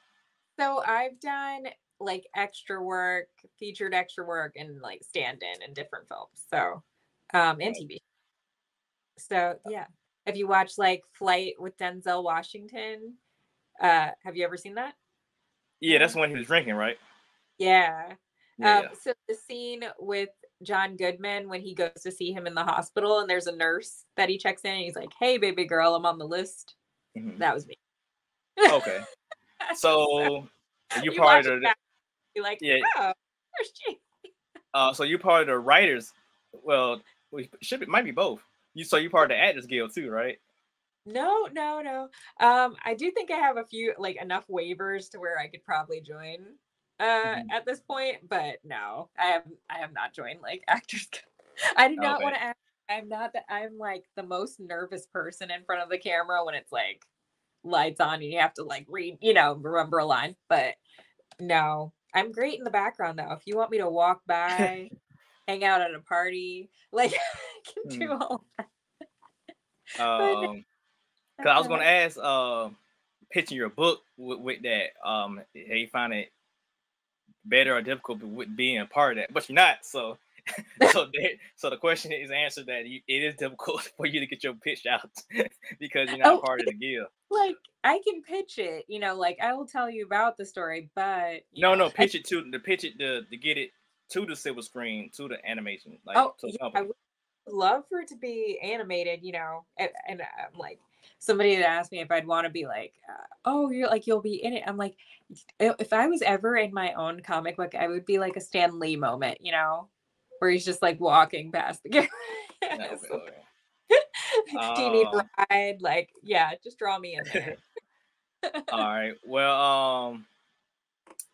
So I've done like extra work, featured extra work, and like stand-in in different films. So, and TV. So yeah, if you watch like Flight with Denzel Washington, have you ever seen that? Yeah, that's when he was drinking, right? Yeah. Yeah. So the scene with John Goodman when he goes to see him in the hospital, and there's a nurse that he checks in, and he's like, "Hey, baby girl, I'm on the list." Mm-hmm. That was me. Okay. So you're You part of the, you're like, yeah. Oh, there's Jamie. So you're part of the writers. Well, might be both. You're part of the Actors Guild too, right? No. I do think I have a few, like, enough waivers to where I could probably join at this point, but no, I have not joined like Actors Guild. I do not want to act. I'm like the most nervous person in front of the camera when it's like lights on and you have to like read, remember a line. But no, I'm great in the background though. If you want me to walk by, hang out at a party, like I can do all that. Because I was gonna ask, pitching your book with that, you find it better or difficult with being a part of that, but you're not. So the question is answered that it is difficult for you to get your pitch out because you're not part of the guild. Like I can pitch it, like I will tell you about the story, but pitch it to get it to the silver screen, to the animation. Like, I would love for it to be animated, and I'm like, somebody had asked me if I'd want to be like, you'll be in it. I'm like, if I was ever in my own comic book, I would be like a Stan Lee moment, where he's just like walking past the camera. Do you need a ride? Like, yeah, just draw me in there. All right. Well,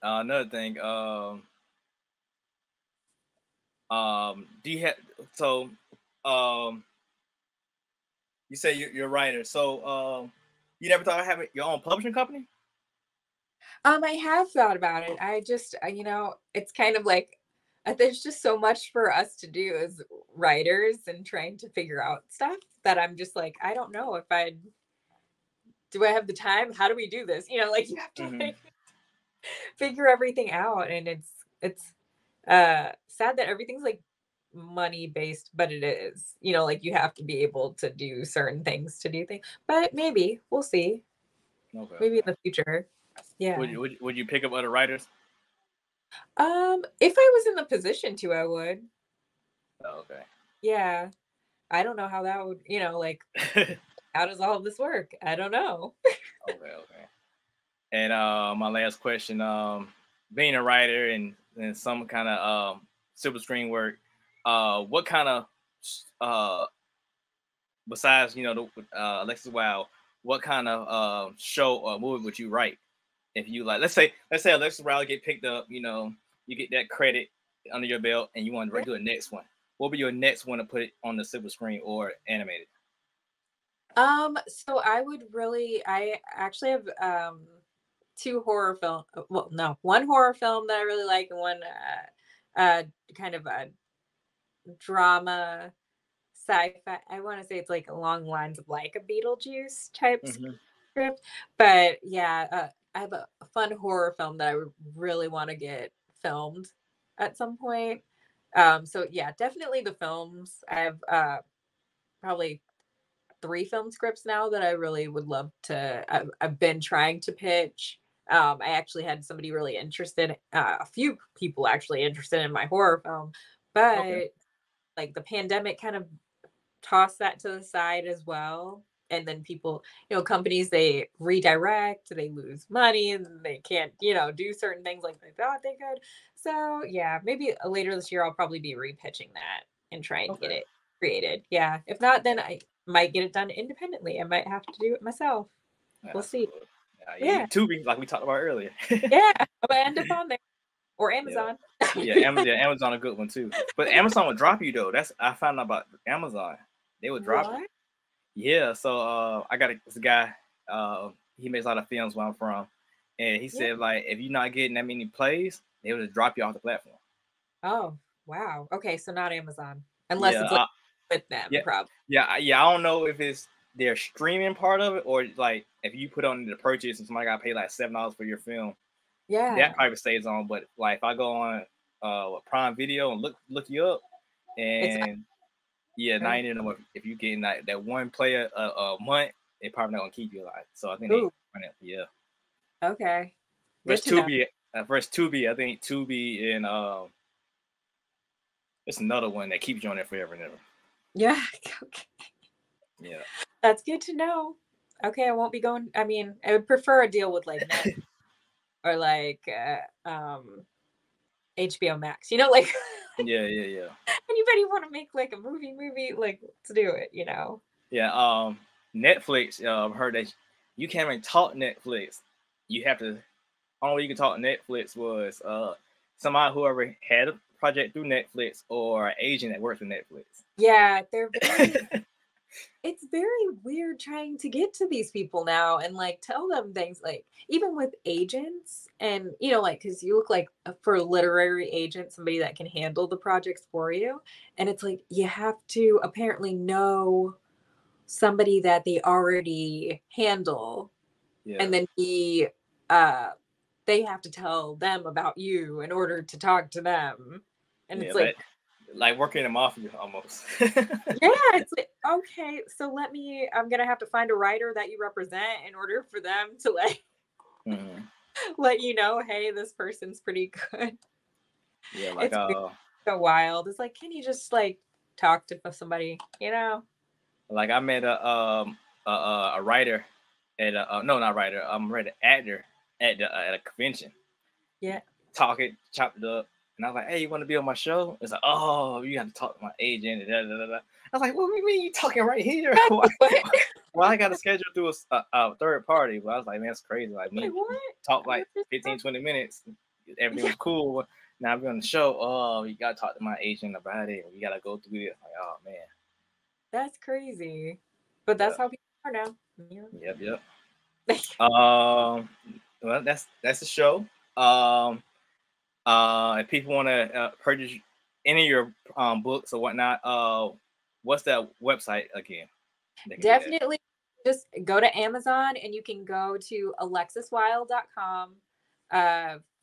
another thing, do you have, you say you're a writer, so you never thought of having your own publishing company? I have thought about it. I just, it's kind of like, there's just so much for us to do as writers and trying to figure out stuff that I'm just like, I don't know if do I have the time? How do we do this? Like you have to like figure everything out. And it's sad that everything's like money based, but it is, like you have to be able to do certain things to do things, but maybe we'll see. Maybe in the future. Yeah. Would you pick up other writers? If I was in the position to, I would. Oh, okay. Yeah. I don't know how that would, like, how does all of this work? I don't know. Okay. And my last question, being a writer and some kind of silver screen work, what kind of besides Alexis Wyle, what kind of show or movie would you write? If you like, let's say Alexis Wyle get picked up, you get that credit under your belt, and you want to do the next one. What would be your next one to put it on the silver screen or animated? So I actually have two horror film. Well, no, one horror film that I really like, and one kind of a drama sci-fi. I want to say it's like along the lines of like a Beetlejuice type Mm-hmm. script, but yeah, I have a fun horror film that I would really want to get filmed at some point. So yeah, definitely the films. I have probably three film scripts now that I really would love to. I've been trying to pitch. I actually had somebody really interested, a few people actually interested in my horror film, Okay. but like the pandemic kind of tossed that to the side as well. And then people, companies, they redirect, they lose money, and they can't, do certain things like they thought they could. So yeah, maybe later this year I'll probably be repitching that and trying to get Okay. it created. Yeah. If not, then I might get it done independently. I might have to do it myself. We'll That's see. cool. Yeah, Yeah. Tubi, like we talked about earlier. Yeah. I'm gonna end up on there or Yeah. Amazon. Yeah, Amazon a good one too. But Amazon would drop you though. That's I found out about Amazon. They would drop you. What? Yeah, so I got this guy. He makes a lot of films where I'm from, and he Yeah. said like if you're not getting that many plays, they would just drop you off the platform. Oh, wow. Okay, so not Amazon. Unless Yeah, it's like with them, yeah, probably. yeah. I don't know if it's their streaming part of it or like if you put on the purchase and somebody got to pay like $7 for your film, Yeah. that probably stays on. But like if I go on Prime Video and look you up, It's and yeah, now okay. you didn't know if you getting that one player a month, they probably not gonna keep you alive. So I think they Ooh, run it. Yeah. okay. Good Versus to know. Tubi, I think Tubi and it's another one that keeps you on there forever and ever. Yeah. Okay. Yeah. That's good to know. Okay, I won't be going. I mean, I would prefer a deal with like Net or like HBO Max. Like Yeah. anybody want to make like a movie, like let's do it. Yeah. Netflix. I've heard that you can't even talk Netflix. You have to. Only way you can talk Netflix was somebody whoever had a project through Netflix or an agent that worked for Netflix. Yeah, it's very weird trying to get to these people now and like tell them things, like even with agents and like because you look like for a literary agent somebody that can handle the projects for you, and it's like you have to apparently know somebody that they already handle, Yeah. and then uh they have to tell them about you in order to talk to them, and Yeah. it's like, Like working in the mafia almost. yeah, it's like, okay, so I'm gonna have to find a writer that you represent in order for them to like Mhm. let you know, hey, this person's pretty good. Yeah. Like It's so wild. It's like, can you just like talk to somebody? Like I met a writer at no, not writer. I'm read an actor at a convention. Yeah. Talking, chopped it up, and I was like, "Hey, you want to be on my show?" It's like, "Oh, you have to talk to my agent." And I was like, "What do you mean you talking right here? why, why I got to schedule through a third party?" But I was like, "Man, that's crazy." Like Like, me what? talk like What is 15, that? 20 minutes. Everything Yeah, was cool. Now I'm on the show. Oh, you gotta talk to my agent about it. You gotta go through this. Like, oh man. that's crazy. But Yeah. that's how people are now. Yep. Well, that's the show. If people want to purchase any of your books or whatnot, what's that website again? They can do that. Definitely just go to Amazon, and you can go to alexiswyle.com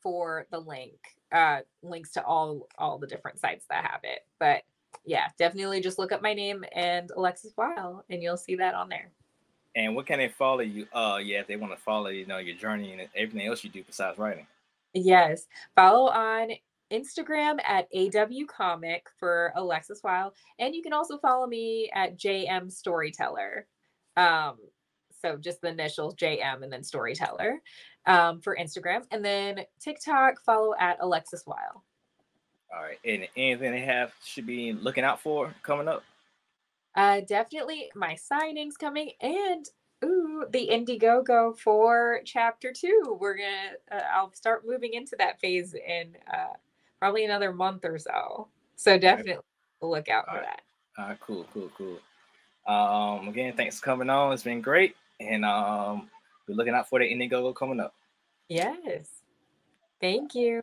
for the links to all the different sites that have it. But yeah, definitely just look up my name and Alexis Wyle and you'll see that on there. And what can they follow you? Yeah, if they want to follow, your journey and everything else you do besides writing. Yes. Follow on Instagram at AW Comic for Alexis Wyle. And you can also follow me at JM Storyteller. Um, so just the initials JM and then Storyteller for Instagram. And then TikTok, follow at Alexis Wyle. All right. And anything they have should be looking out for coming up. Definitely my signings coming, and the Indiegogo for chapter 2. We're gonna I'll start moving into that phase in probably another month or so. So All right. definitely look out All for right. that. All right. Cool. Again, thanks for coming on. It's been great, and we're looking out for the Indiegogo coming up. Yes. Thank you.